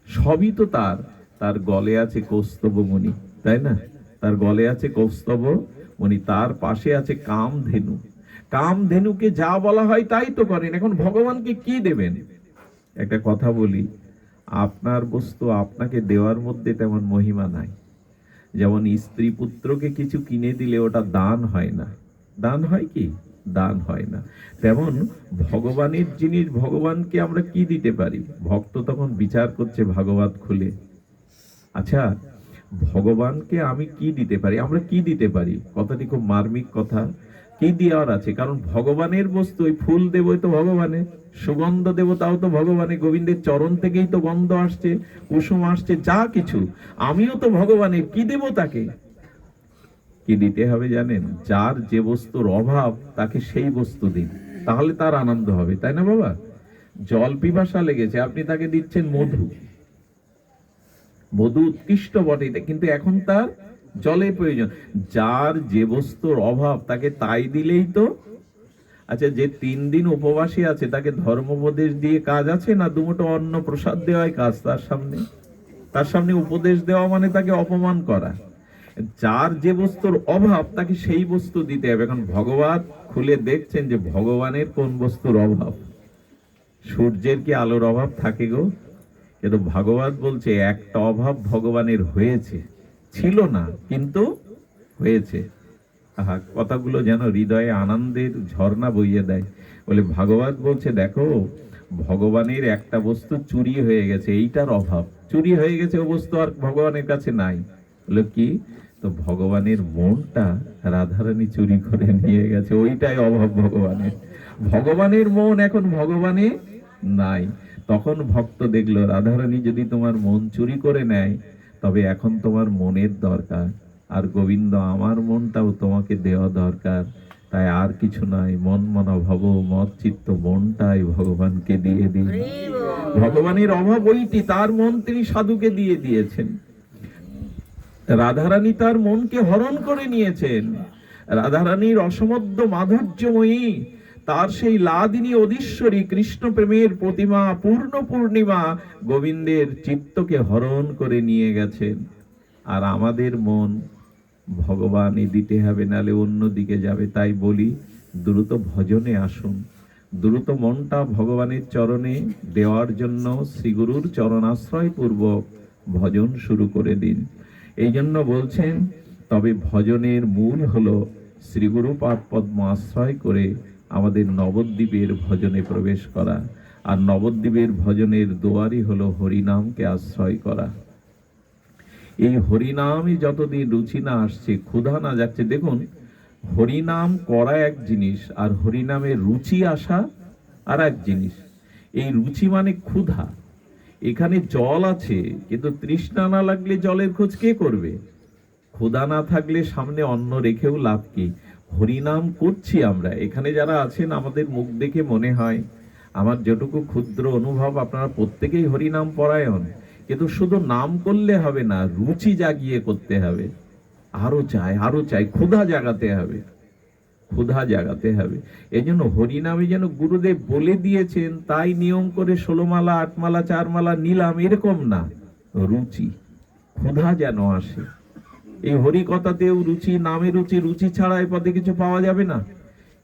সবই তো তার। তার গলে আছে কৌস্তবমণি, তাই না? তার গলে আছে কৌস্তব মণি, তার পাশে আছে কামধেনু। কামধেনুকে যা বলা হয় তাই তো করেন। এখন ভগবানকে কি দেবেন? একটা কথা বলি, আপনার বস্তু আপনাকে দেওয়ার মধ্যে তেমন মহিমা নাই। যেমন স্ত্রী পুত্রকে কিছু কিনে দিলে ওটা দান হয় না। দান হয় কি? দান হয় না। তেমন ভগবানের জিনিস, ভগবানকে আমরা কি দিতে পারি? ভক্ত তখন বিচার করছে ভাগবত খুলে, আচ্ছা ভগবানকে আমি কি দিতে পারি, আমরা কি দিতে পারি? কথাটি খুব মার্মিক কথা। কি দেওয়ার আছে? কারণ ভগবানের বস্তু, ওই ফুল দেব তো ভগবানের, সুগন্ধ দেব তাও তো ভগবানের, গোবিন্দের চরণ থেকেই তো গন্ধ আসছে, কুসুম আসছে, যা কিছু আমিও তো ভগবানের, কি দেব তাকে? কি দিতে হবে জানেন? যার যে বস্তুর অভাব তাকে সেই বস্তু দিন, তাহলে তার আনন্দ হবে, তাই না বাবা? জল পিপাসা লেগেছে, আপনি তাকে দিচ্ছেন মধু। মধু উৎকৃষ্ট বটে, কিন্তু এখন তার জলের প্রয়োজন। যার যে বস্তুর অভাব তাকে তাই দিলেই তো। আচ্ছা, যে 3 দিন উপবাসী আছে তাকে ধর্মোপদেশ দিয়ে কাজ আছে না? দুমুঠো অন্ন প্রসাদ দেওয়াই কাজ তার সামনে উপদেশ দেওয়া মানে তাকে অপমান করা। যার যে বস্তুর অভাব তাকে সেই বস্তু দিতে হবে। এখন ভগবান খুলে দেখছেন যে ভগবানের কোন বস্তুর অভাব। সূর্যের কি আলোর অভাব থাকে গো? কিন্তু ভাগবত বলছে একটা অভাব ভগবানের হয়েছে, ছিল না কিন্তু হয়েছে। আহা, কথাগুলো যেন হৃদয়ে আনন্দের ঝর্ণা বইয়ে দেয়। বলে ভাগবত বলছে দেখো, ভগবানের একটা বস্তু চুরি হয়ে গেছে, এইটার অভাব। চুরি হয়ে গেছে, ও বস্তু আর ভগবানের কাছে নাই। বলে কি? তো ভগবানের মনটা রাধারানী চুরি করে নিয়ে গেছে, ওইটাই অভাব ভগবানের। ভগবানের মন এখন ভগবানে নাই। তখন ভক্ত দেখলো, রাধারানী যদি তোমার মন চুরি করে নেয় তবে এখন তোমার মনের দরকার, আর গোবিন্দ আমার মনটাও তোমাকে দেওয়া দরকার। তাই আর কিছু নয়, মন মনা ভব মত চিত্ত, মনটাই ভগবানকে দিয়ে দিন। ভগবানের অভাব ওইটি, তার মন তিনি সাধুকে দিয়ে দিয়েছেন। রাধারানী তার মনকে হরণ করে নিয়েছেন। রাধারানীর অসমধ্য মাধুর্যময়ী, তার সেই লাদিনী অধীশ্বরী কৃষ্ণ প্রেমের প্রতিমা পূর্ণ পূর্ণিমা গোবিন্দের চিত্তকে হরণ করে নিয়ে গেছেন। আর আমাদের মন ভগবানই দিতে হবে, নালে অন্যদিকে যাবে। তাই বলি, দ্রুত ভজনে আসুন, দ্রুত মনটা ভগবানের চরণে দেওয়ার জন্য শ্রীগুরুর চরণাশ্রয় পূর্বক ভজন শুরু করে দিন। এই জন্য বলছেন, তবে ভজনের মূল হলো শ্রীগুরু পাদ পদ্ম আশ্রয় করে আমাদের নবদ্বীপের ভজনে প্রবেশ করা। আর নবদ্বীপের ভজনের দুয়ারই হলো হরিনামকে আশ্রয় করা। এই হরিনামই যতদিন রুচি না আসছে, ক্ষুধা না যাচ্ছে। দেখুন, হরিনাম করা এক জিনিস, আর হরিনামের রুচি আসা আর এক জিনিস। এই রুচি মানে ক্ষুধা। এখানে জল আছে, কিন্তু তৃষ্ণা না লাগলে জলের খোঁজ কে করবে? ক্ষুধা না থাকলে সামনে অন্ন রেখেও লাভ কি? হরিনাম করছি আমরা, এখানে যারা আছেন আমাদের মুখ দেখে মনে হয়, আমার যেটুকু ক্ষুদ্র অনুভব, আপনারা প্রত্যেকেই হরিনাম পরায়ণ। কিন্তু শুধু নাম করলে হবে না, রুচি জাগিয়ে করতে হবে। আরো চাই, ক্ষুধা জাগাতে হবে, ক্ষুধা জাগাতে হবে। এই জন্য হরিনামে যেন গুরুদেব বলে দিয়েছেন তাই নিয়ম করে 16 মালা 8 মালা 4 মালা নিলাম, এরকম না। রুচি, ক্ষুধা যেন আসে। এই হরি কথাতেও রুচি, নামে রুচি, রুচি ছাড়া এই পথে কিছু পাওয়া যাবে না।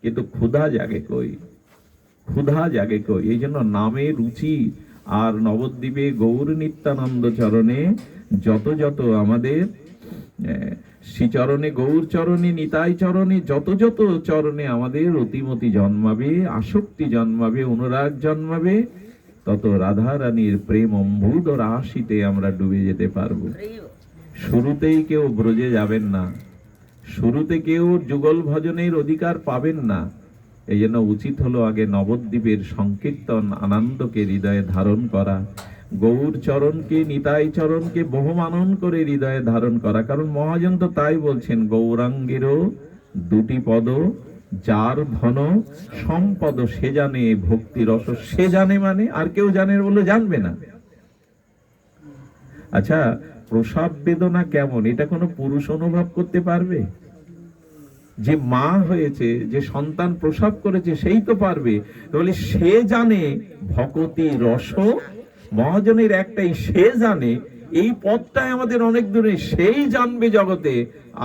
কিন্তু ক্ষুধা জাগে কই? ক্ষুধা জাগে কই? এই জন্য নামে রুচি। আর নবদ্বীপে গৌর নিত্যানন্দ চরণে যত যত আমাদের শ্রীচরণে, গৌর চরণে, নিতাই চরণে, যত যত চরণে আমাদের অতিমতি জন্মাবে, আসক্তি জন্মাবে, অনুরাগ জন্মাবে, তত রাধা রানীর প্রেম অম্বুদ রাশিতে আমরা ডুবে যেতে পারবো। শুরুতেই কেউ ব্রজে যাবেন না, শুরুতে কেউ যুগল ভজনের অধিকার পাবেন না। এই জন্য উচিত হলো আগে নবদ্বীপের সংকীর্তন আনন্দকে হৃদয়ে ধারণ করা, গৌর চরণকে, নিতাই চরণকে বহুমানন করে হৃদয়ে ধারণ করা। কারণ মহাজন তো তাই বলছেন, গৌরাঙ্গেরও 2টি পদ, যার ধন সম্পদ সে জানে, ভক্তি রস সে জানে। মানে আর কেউ জানে বলে জানবে না। আচ্ছা, প্রসব বেদনা কেমন, এটা কোনো পুরুষ অনুভব করতে পারবে? যে মা হয়েছে, যে সন্তান প্রসব করেছে, সেই তো পারবে। তাহলে সে জানে ভকতি রস, মহাজনের একটাই, সে জানে এই পথটাই আমাদের অনেক দূরে, সেই জানবে জগতে,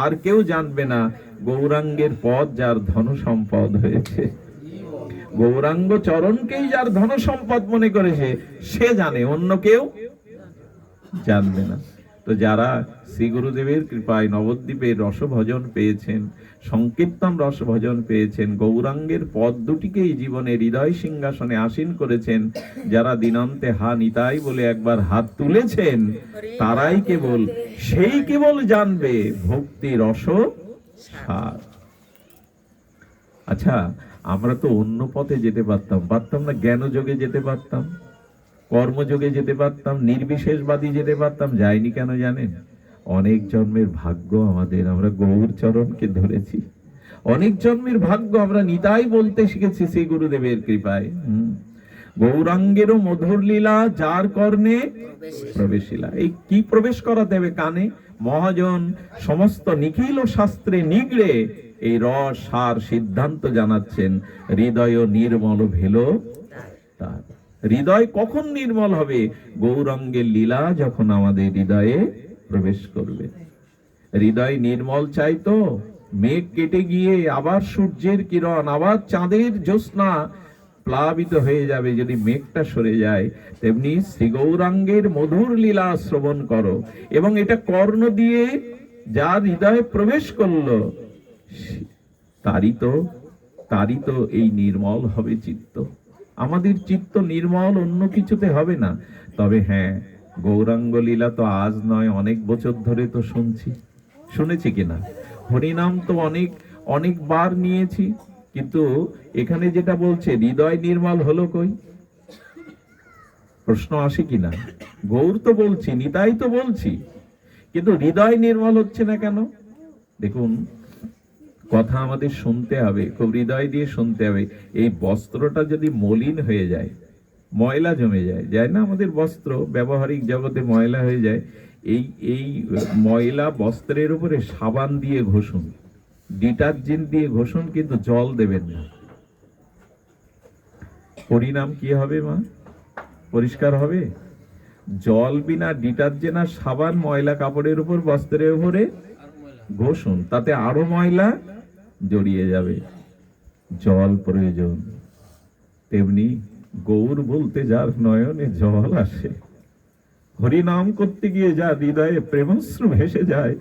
আর কেউ জানবে না। গৌরাঙ্গের পথ যার ধন সম্পদ হয়েছে, গৌরাঙ্গ চরণকেই যার ধন সম্পদ মনে করেছে, সে জানে, অন্য কেউ জানবে না। তো যারা শ্রী গুরুদেবের কৃপায় নবদ্বীপের রসভজন পেয়েছেন, সংকীর্তন রসভজন পেয়েছেন, গৌরাঙ্গের পদ দুটিকেই জীবনে হৃদয় সিংহাসনে আসীন করেছেন, যারা দিনান্তে হা নিতাই বলে একবার হাত তুলেছেন, তারাই কেবল, সেই কেবল জানবে ভক্তি রস সার। আচ্ছা, আমরা তো অন্য পথে যেতে পারতাম না? জ্ঞানযোগে যেতে পারতাম, কর্মযোগে যেতে পারতাম, নির্বিশেষবাদী যেতে পারতাম। যাইনি কেন জানেন? অনেক জন্মের ভাগ্য আমাদের, আমরা গৌর চরণকে ধরেছি। অনেক জন্মের ভাগ্য, আমরা নিতাই বলতে শিখেছি শ্রী গুরুদেবের কৃপায়। গৌরাঙ্গেরও মধুর লীলা যার কর্ণে প্রবেশিলা। এই কি প্রবেশ করাতে হবে? কানে। মহাজন সমস্ত নিখিল শাস্ত্রে নিগড়ে এই রস সার সিদ্ধান্ত জানাচ্ছেন, হৃদয় নির্মল ভেল তার। হৃদয় কখন নির্মল হবে? গৌরাঙ্গের লীলা যখন আমাদের হৃদয়ে প্রবেশ করবে। হৃদয় নির্মল চাই তো, মেঘ কেটে গিয়ে আবার সূর্যের কিরণ, আবার চাঁদের জ্যোৎস্না প্লাবিত হয়ে যাবে যদি মেঘটা সরে যায়। তেমনি শ্রী গৌরাঙ্গের মধুর লীলা শ্রবণ করো, এবং এটা কর্ণ দিয়ে যার হৃদয়ে প্রবেশ করলো, তারই তো এই নির্মল হবে চিত্ত। আমাদের চিত্ত নির্মল অন্য কিছুতে হবে না। তবে হ্যাঁ, গৌরাঙ্গ লীলা তো আজ নয়, অনেক বছর ধরে তো শুনেছি কিনা? হরিনাম তো অনেকবার নিয়েছি, কিন্তু এখানে যেটা বলছে হৃদয় নির্মল হলো কই? প্রশ্ন আসে কিনা? গৌর তো বলছি, নিতাই তো বলছি, কিন্তু হৃদয় নির্মল হচ্ছে না কেন? দেখুন, কথা আমাদের শুনতে হবে, খুব হৃদয় দিয়ে শুনতে হবে। এই বস্ত্রটা যদি মলিন হয়ে যায়, ময়লা জমে যায় না? আমাদের বস্ত্র ব্যবহারিক জগতে ময়লা হয়ে যায়। এই ময়লা বস্ত্রের উপরে সাবান দিয়ে ঘষুন, ডিটারজেন্ট দিয়ে ঘষুন, কিন্তু জল দেবেন না। পরিণাম কি হবে মা? পরিষ্কার হবে? জল বিনা ডিটারজেন্ট আর সাবান ময়লা কাপড়ের উপর, বস্ত্রের উপরে ঘষুন, তাতে আরো ময়লা জড়িয়ে যাবে। জল প্রয়োজন। তেমনি গৌর বলতে যার নয়নে জল আসে, হরিনাম করতে গিয়ে যা হৃদয়ে প্রেমাশ্রু ভেসে যায়,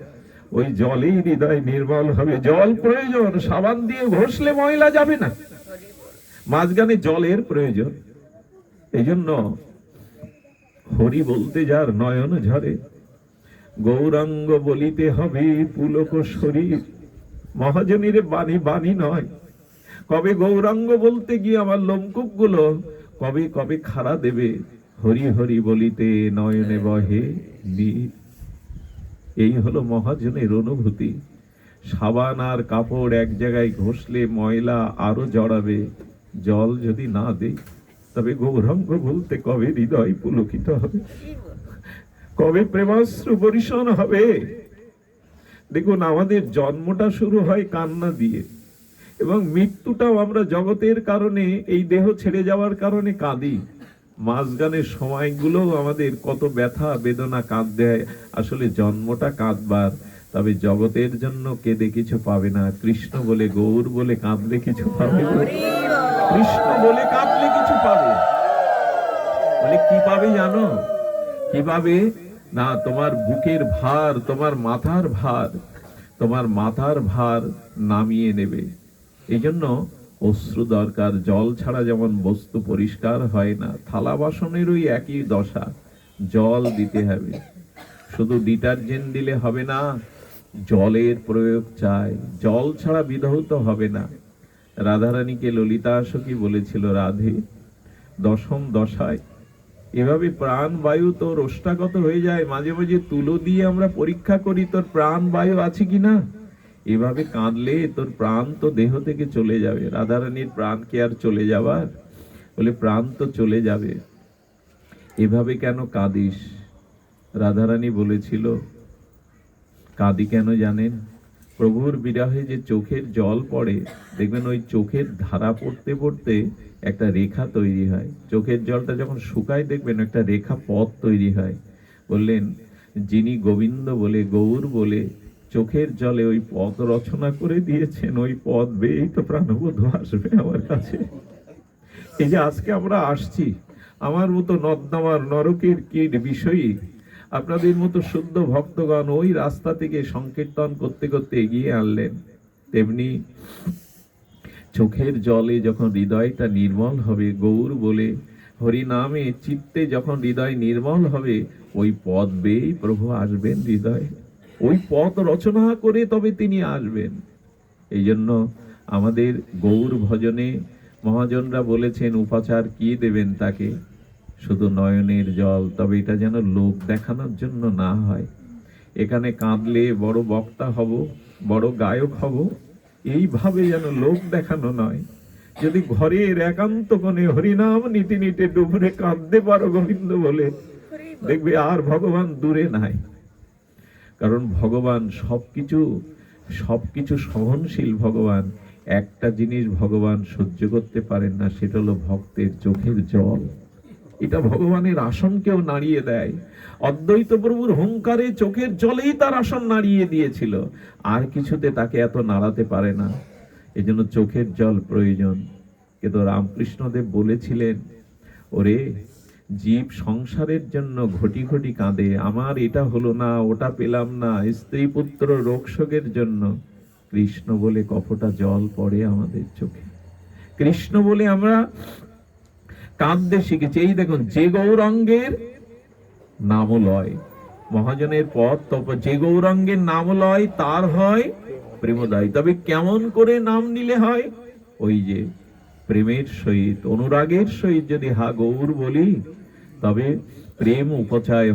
ওই জলেই হৃদয় নির্মল হবে। জল প্রয়োজন, সাবান দিয়ে ঘষলে ময়লা যাবে না, মাঝখানে জলের প্রয়োজন। এই জন্য হরি বলতে যার নয়ন ঝরে, গৌরাঙ্গ বলিতে হবে পুলক শরীর। মহাজনীর বাণী নয়। কবে গৌরাঙ্গ বলতে গিয়ে আমার লোমকূপ গুলো কবে খাড়া দেবে? হরি হরি বলিতে নয়নে বহে নীর। এই হলো মহাজনের অনুভূতি। সাবান আর কাপড় এক জায়গায় ঘষলে ময়লা আরো জড়াবে, জল যদি না দেই, তবে গৌরাঙ্গ বলতে কবে হৃদয় পুলকিত হবে, কবে প্রেমাশ্রু বর্ষণ হবে? দেখুন, আমাদের জন্মটা শুরু হয় কান্না দিয়ে, এবং মৃত্যুটাও আমরা জগতের কারণে, এই দেহ ছেড়ে যাওয়ার কারণে কাঁদি। মাঝখানের সময়গুলো আমাদের কত ব্যথা বেদনা কাঁদতে হয়। আসলে জন্মটা কাঁদবার, তবে জগতের জন্য কেঁদে কিছু পাবে না। কৃষ্ণ বলে, গৌর বলে কাঁদলে কিছু পাবে, কৃষ্ণ বলে কাঁদলে কিছু পাবে। বলে কি পাবে জানো? কি পাবে না? তোমার বুকের ভার, তোমার মাথার ভার নামিয়ে নেবে। এই জন্য অশ্রু দরকার। জল ছাড়া যেমন বস্তু পরিষ্কার হয় না, থালা বাসনের ওই একই দশা, জল দিতে হবে। শুধু ডিটারজেন্ট দিলে হবে না, জলের প্রয়োগ চাই। জল ছাড়া বিধৌত হবে না। রাধারানীকে ললিতা সখী বলেছিল, রাধে, দশম দশায় এভাবে প্রাণ বায়ু তোর ওষ্ঠাগত হয়ে যায়, মাঝে মাঝে তুলো দিয়ে আমরা পরীক্ষা করি তোর প্রাণ বায়ু আছে কিনা। এভাবে কাঁদলে তোর প্রাণ তো দেহ থেকে চলে যাবে। রাধারানীর প্রাণ কি আর চলে যাবার? বলে প্রাণ তো চলে যাবে, এভাবে কেন কাঁদিস? রাধারানী বলেছিল, কাঁদি কেন জানেন? প্রভুর বিরহে যে চোখের জল পড়ে, দেখবেন ওই চোখের ধারা পড়তে পড়তে একটা রেখা তৈরি হয়। চোখের জলটা যখন শুকায়, দেখবেন একটা রেখা পথ তৈরি হয়। বললেন, যিনি গোবিন্দ বলে, গৌর বলে চোখের জলে ওই পথ রচনা করে দিয়েছেন, ওই পথ বেয়েই তো প্রাণবধূ আসবে আমার কাছে। এই যে আজকে আমরা আসছি, আমার মতো নর্দমার নরকের কীট বিষয়ী আপনাদের মতো শুদ্ধ ভক্তগণ ওই রাস্তা থেকে সংকীর্তন করতে করতে এগিয়ে আনলেন। তেমনি চোখের জলে যখন হৃদয়টা নির্মল হবে, গৌর বলে হরি নামে চিত্তে যখন হৃদয় নির্মল হবে, ওই পথ বেয়েই প্রভু আসবেন হৃদয়ে, ওই পথ রচনা করে তবে তিনি আসবেন। এই জন্য আমাদের গৌর ভজনে মহাজনরা বলেছেন, উপাচার কি দেবেন তাকে? শুধু নয়নের জল, তবে এটা যেন লোক দেখানোর জন্য না হয়। এখানে কাঁদলে বড় বক্তা হব, বড় গায়ক হব, এইভাবে যেন লোক দেখানো নয়। যদি ঘরের একান্ত কোণে হরিনাম নিতে নিতে ডুবরে কাঁদতে পারো গোবিন্দ বলে, দেখবে আর ভগবান দূরে নাই। কারণ ভগবান সবকিছু সহনশীল ভগবান। একটা জিনিস ভগবান সহ্য করতে পারেন না, সেটা হলো ভক্তের চোখের জল। এটা ভগবানের আসনকেও নাড়িয়ে দেয়। অদ্বৈত প্রভুর হুঙ্কারে চোখের জলেই তার আসন নাড়িয়ে দিয়েছিল, আর কিছুতে তাকে এত নাড়াতে পারে না। এজন্য চোখের জল প্রয়োজন। কিন্তু রামকৃষ্ণদেব বলেছিলেন, ওরে জীব সংসারের জন্য ঘটি ঘটি কাঁদে, আমার এটা হলো না, ওটা পেলাম না, স্ত্রী পুত্র রোগ শোকের জন্য। কৃষ্ণ বলে কপটা জল পড়ে আমাদের চোখে, কৃষ্ণ বলে আমরা কাঁদতে শিখেছি। এই দেখুন, যে গৌরাঙ্গের নাম লয়, মহাজনের পথ তপ, যে গৌরাঙ্গের নাম লয় তার হয় প্রেমোদয়। তবে কেমন করে নাম নিলে হয়? ওই যে প্রেমের সহিত, অনুরাগের সহিত যদি হা গৌর বলি, তবে প্রেম উপচয়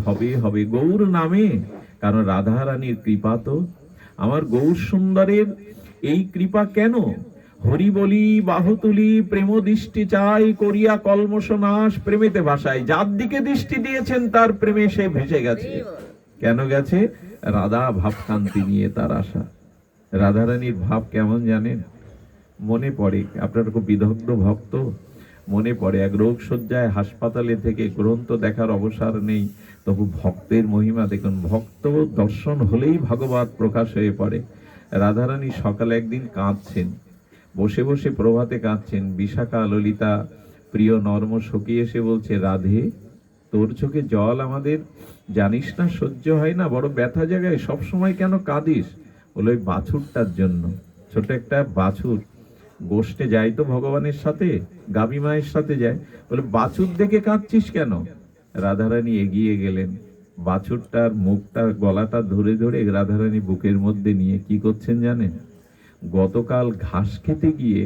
হবে গৌর নামে। কারণ রাধা রানীর কৃপা তো, আমার গৌর সুন্দরের এই কৃপা কেন? হরি বলি বাহু তুলি, প্রেম দৃষ্টি চাই, করিয়া কলমশ নাশ, প্রেমেতে ভাষায়। যার দিকে দৃষ্টি দিয়েছেন তার প্রেমে সে ভেসে গেছে। কেন গেছে? রাধা ভাবকান্তি নিয়ে তার আশা। রাধারানীর ভাব কেমন জানেন? মনে পড়ে, আপনার খুব বিদগ্ধ ভক্ত, মনে পড়ে এক রোগ শয্যায় হাসপাতালে থেকে, গ্রন্থ দেখার অবসর নেই, তবু ভক্তের মহিমা দেখুন। ভক্ত দর্শন হলেই ভাগবত প্রকাশ হয়ে পড়ে। রাধারানী সকালে একদিন কাঁদছেন, বসে বসে প্রভাতে কাঁদছেন। বিশাখা ললিতা প্রিয় নর্ম সখী এসে বলছে, রাধে তোর চোখে জল আমাদের জানিস না সহ্য হয় না, বড় ব্যথা জায়গায়, সবসময় কেন কাঁদিস? বলে ওই বাছুরটার জন্য। ছোট একটা বাছুর গোষ্ঠে যায় তো ভগবানের সাথে, গাবি মায়ের সাথে যায়। বলে বাছুর দেখে কাঁদছিস কেন? রাধারানী এগিয়ে গেলেন, বাছুরটার মুখটা গলাটা ধরে ধরে রাধারানী বুকের মধ্যে নিয়ে কি করছেন জানেন? গতকাল ঘাস খেতে গিয়ে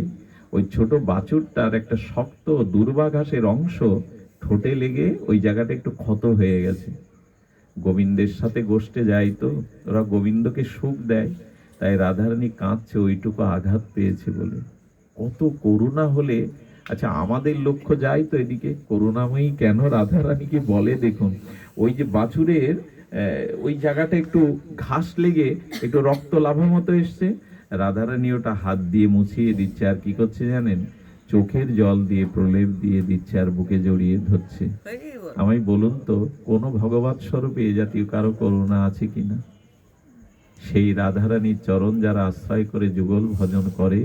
ওই ছোট বাছুরটার একটা শক্ত দুর্বা ঘাসের অংশ ঠোঁটে লেগে ওই জায়গাটা একটু ক্ষত হয়ে গেছে। গোবিন্দের সাথে গোষ্ঠে যায় তো, ওরা গোবিন্দকে সুখ দেয়, তাই রাধারানী কাঁদছে ওইটুকু আঘাত পেয়েছে বলে। কত করুণা হলে, আচ্ছা আমাদের লক্ষ্য যায় তো এদিকে, করুণাময়ী কেন রাধারানীকে বলে দেখুন। ওই যে বাছুরের ওই জায়গাটা একটু ঘাস লেগে একটু রক্ত লাভা মতো এসছে, রাধারানী ওটা হাত দিয়ে মুছিয়ে দিচ্ছে। আর কি করছে জানেন? চোখের জল দিয়ে প্রলেপ দিয়ে দিচ্ছে আর বুকে জড়িয়ে ধরছে। আমায় বলুন তো, কোন ভগবৎ স্বরূপে এ জাতীয় কারো করুণা আছে কিনা? সেই রাধারানীর চরণ যারা আশ্রয় করে যুগল ভজন করে,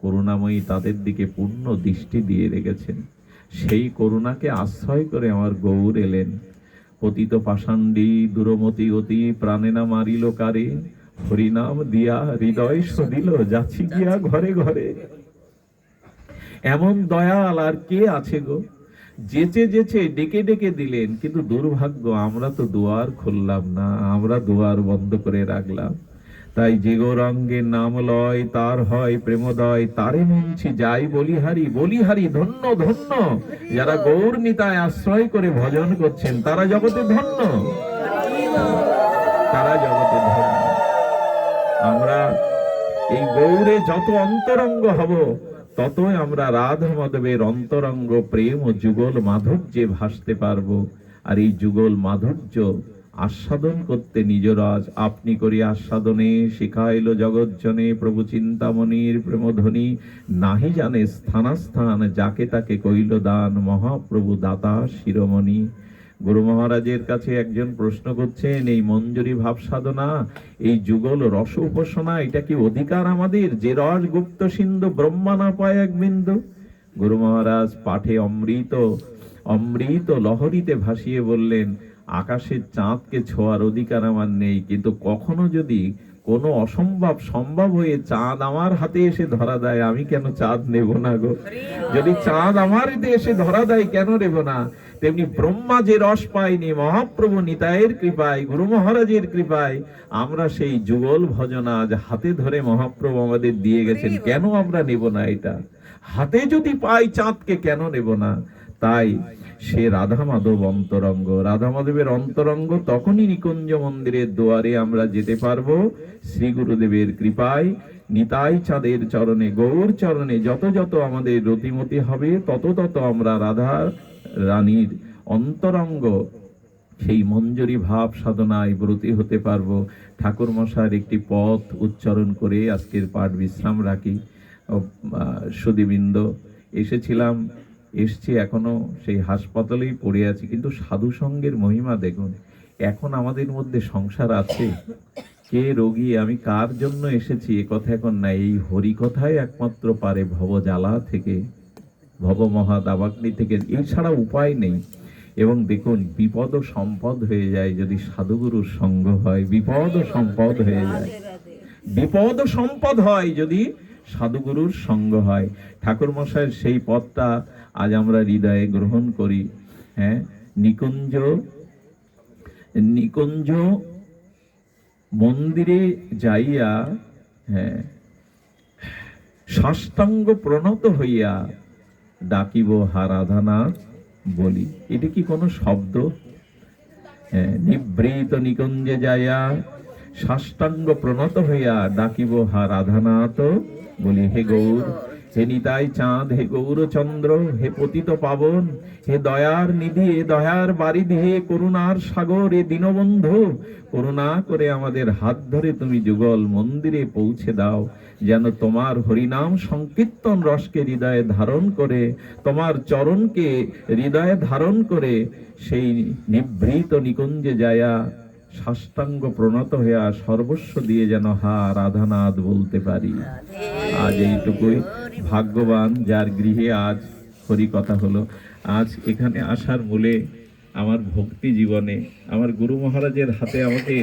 করুণাময়ী তাদের দিকে পূর্ণ দৃষ্টি দিয়ে রেখেছেন। সেই করুণাকে আশ্রয় করে আমার গৌর এলেন। পতিত পাষাণ্ডী দূরমতি অতি প্রাণেনা মারিল কারে, হরিনাম দিয়া হৃদয় সদিল যাচ্ছি গিয়া ঘরে ঘরে। এমন দয়াল আর কে আছে গো? যেচে যেচে ডেকে ডেকে দিলেন, কিন্তু দুর্ভাগ্য আমরা তো দুয়ার খুললাম না, আমরা দুয়ার বন্ধ করে রাখলাম। তাই যে গৌরাঙ্গের নাম লয় তার হয় প্রেমোদয়, তারে মনছি যাই বলিহারি বলিহারি। ধন্য ধন্য যারা গৌর নিতায় আশ্রয় করে ভজন করছেন, তারা জগতে ধন্য, তারা জগতে ধন্য। আমরা এই গৌরে যত অন্তরঙ্গ হব, ততই আমরা রাধা মাধবের অন্তরঙ্গ প্রেম ও যুগল মাধুর্যে ভাসতে পারবো। আর এই যুগল মাধুর্য আস্বাদন করতে নিজরাজ আপনি করি আস্বাদনে, শিখাইল জগজ্জনে প্রভু চিন্তামণির প্রেমধ্বনি। নাহি জানে স্থানাস্থান যাকে তাকে কইল দান, মহাপ্রভু দাতা শিরোমণি। গুরু মহারাজের কাছে একজন প্রশ্ন করছেন, এই মঞ্জুরি ভাব সাধনা, এই যুগল রস উপাসনা, এটা কি অধিকার আমাদের, যে রস গুপ্ত সিন্ধু ব্রহ্মা না পায় এক বিন্দু? গুরু মহারাজ পাঠে অমৃত অমৃত লহরীতে ভাসিয়ে বললেন, আকাশের চাঁদকে ছোঁয়ার অধিকার আমার নেই, কিন্তু কখনো যদি কোনো অসম্ভব সম্ভব হয়ে চাঁদ আমার হাতে এসে ধরা দেয়, আমি কেন চাঁদ নেব না গো? যদি চাঁদ আমার হাতে এসে ধরা দেয়, কেন নেব না? তেমনি ব্রহ্মা যে রস পায়নি, মহাপ্রভু নিতাইয়ের কৃপায়, গুরু মহারাজের কৃপায় আমরা সেই যুগল ভজনা আজ হাতে ধরে মহাপ্রভু আমাদের দিয়ে গেছেন, কেন আমরা নেব না? এটা হাতে যদি পাই চাঁদকে, কেন নেব না? তাই সে রাধা মাধব অন্তরঙ্গ, রাধা মাধবের অন্তরঙ্গ তখনই নিকুঞ্জ মন্দিরের দুয়ারে আমরা যেতে পারবো শ্রী গুরুদেবের কৃপায়। নিতাই চাঁদের চরণে, গৌর চরণে যত যত আমাদের রতিমতি হবে, তত তত আমরা রাধা রানীর অন্তরঙ্গ সেই মঞ্জুরি ভাব সাধনায় ব্রতী হতে পারবো। ঠাকুর মশাইয়ের একটি পথ উচ্চারণ করে আজকের পাঠ বিশ্রাম রাখি। সুধীবৃন্দ, এসছি, এখনো সেই হাসপাতালেই পড়ে আছি, কিন্তু সাধু সঙ্গের মহিমা দেখুন। এখন আমাদের মধ্যে সংসার আছে, কে রোগী, আমি কার জন্য এসেছি এ কথা এখন নাই। এই হরি কথাই একমাত্র পারে ভব জ্বালা থেকে, ভব মহা দাবাগ্নি থেকে, এছাড়া উপায় নেই। এবং দেখুন, বিপদ ও সম্পদ হয়ে যায় যদি সাধুগুরুর সঙ্গ হয়, বিপদ ও সম্পদ হয়ে যায়, বিপদ ও সম্পদ হয় যদি সাধুগুরুর সঙ্গ হয়। ঠাকুর মশাইয়ের সেই পথটা আজ আমরা হৃদয়ে গ্রহণ করি। হ্যাঁ, নিকুঞ্জ মন্দিরে যাইয়া, হ্যাঁ, সাষ্টাঙ্গ প্রণত হইয়া ডাকিব হা রাধানাথ বলি। এটা কি কোনো শব্দ? হ্যাঁ, নিবৃত নিকুঞ্জে যাইয়া সাষ্টাঙ্গ প্রণত হইয়া ডাকিব হা রাধানাথ বলি। হে গৌর, হে নিতাই চাঁদ, হে গৌরচন্দ্র, হে পতিত পাবন, হে দয়ার নিধি, হে দয়ার বারিধি, হে করুণার সাগর, হে দীনবন্ধু, করুণা করে আমাদের হাত ধরে তুমি যুগল মন্দিরে পৌঁছে দাও, যেন তোমার হরিনাম সংকীর্তন রসকে হৃদয়ে ধারণ করে, তোমার চরণকে হৃদয়ে ধারণ করে সেই নিভৃত নিকুঞ্জে যায়া সাষ্টাঙ্গ প্রণত হইয়া সর্বস্ব দিয়ে যেন হা রাধানাথ বলতে পারি। আজ এইটুকুই। ভাগ্যবান যার গৃহে আজ হরি কথা হলো। আজ এখানে আসার মূলে আমার ভক্তি জীবনে আমার গুরু মহারাজের হাতে আমাকে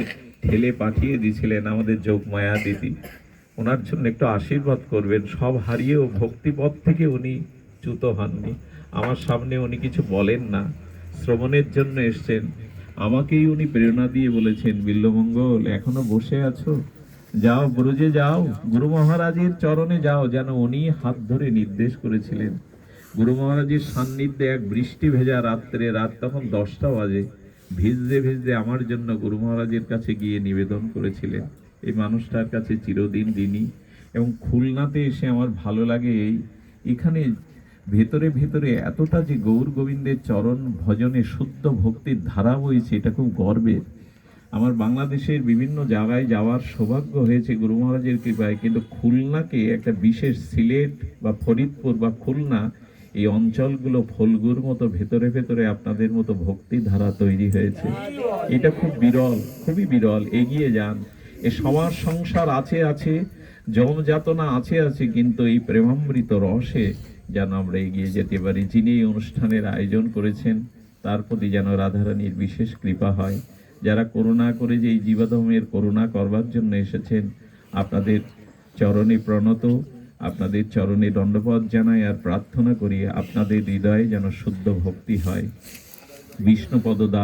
ঠেলে পাঠিয়ে দিয়েছিলেন আমাদের যোগমায়া দিদি। ওনার জন্য একটু আশীর্বাদ করবেন। সব হারিয়েও ভক্তিপথ থেকে উনি চ্যুত হননি। আমার সামনে উনি কিছু বলেন না, শ্রবণের জন্য এসছেন। আমাকেই উনি প্রেরণা দিয়ে বলেছেন, বিল্লমঙ্গল এখনো বসে আছো, যাও ব্রজে যাও, গুরু মহারাজের চরণে যাও, যেন উনি হাত ধরে নির্দেশ করেছিলেন। গুরু মহারাজের সান্নিধ্যে এক বৃষ্টি ভেজা রাত্রে, রাত তখন 10টা বাজে, ভিজতে ভিজতে আমার জন্য গুরু মহারাজের কাছে গিয়ে নিবেদন করেছিলেন। এই মানুষটার কাছে চিরদিন ঋণী। এবং খুলনাতে এসে আমার ভালো লাগে, এখানে ভেতরে ভেতরে এতটা যে গৌর গোবিন্দের চরণ ভজনে শুদ্ধ ভক্তির ধারা বইছে, এটা খুব গর্বের। আমার বাংলাদেশের বিভিন্ন জায়গায় যাওয়ার সৌভাগ্য হয়েছে গুরু মহারাজের কৃপায়, কিন্তু খুলনাকে একটা বিশেষ, সিলেট বা ফরিদপুর বা খুলনা, এই অঞ্চলগুলো ফলগুর মতো ভেতরে ভেতরে আপনাদের মতো ভক্তি ধারা তৈরি হয়েছে। এটা খুব বিরল, খুবই বিরল। এগিয়ে যান। এ সবার সংসার আছে, যম যাতনা আছে, কিন্তু এই প্রেমামৃত রসে যেন আমরা এগিয়ে যেতে পারি। যিনি এই অনুষ্ঠানের আয়োজন করেছেন তার প্রতি যেন রাধারানীর বিশেষ কৃপা হয়। যারা করুণা করে যে এই জীবাধমের করুণা করবার জন্য এসেছেন, আপনাদের চরণে প্রণত, আপনাদের চরণে দণ্ডবোধ জানাই আর প্রার্থনা করি আপনাদের হৃদয়ে যেন শুদ্ধ ভক্তি হয়। বিষ্ণুপদ দাস।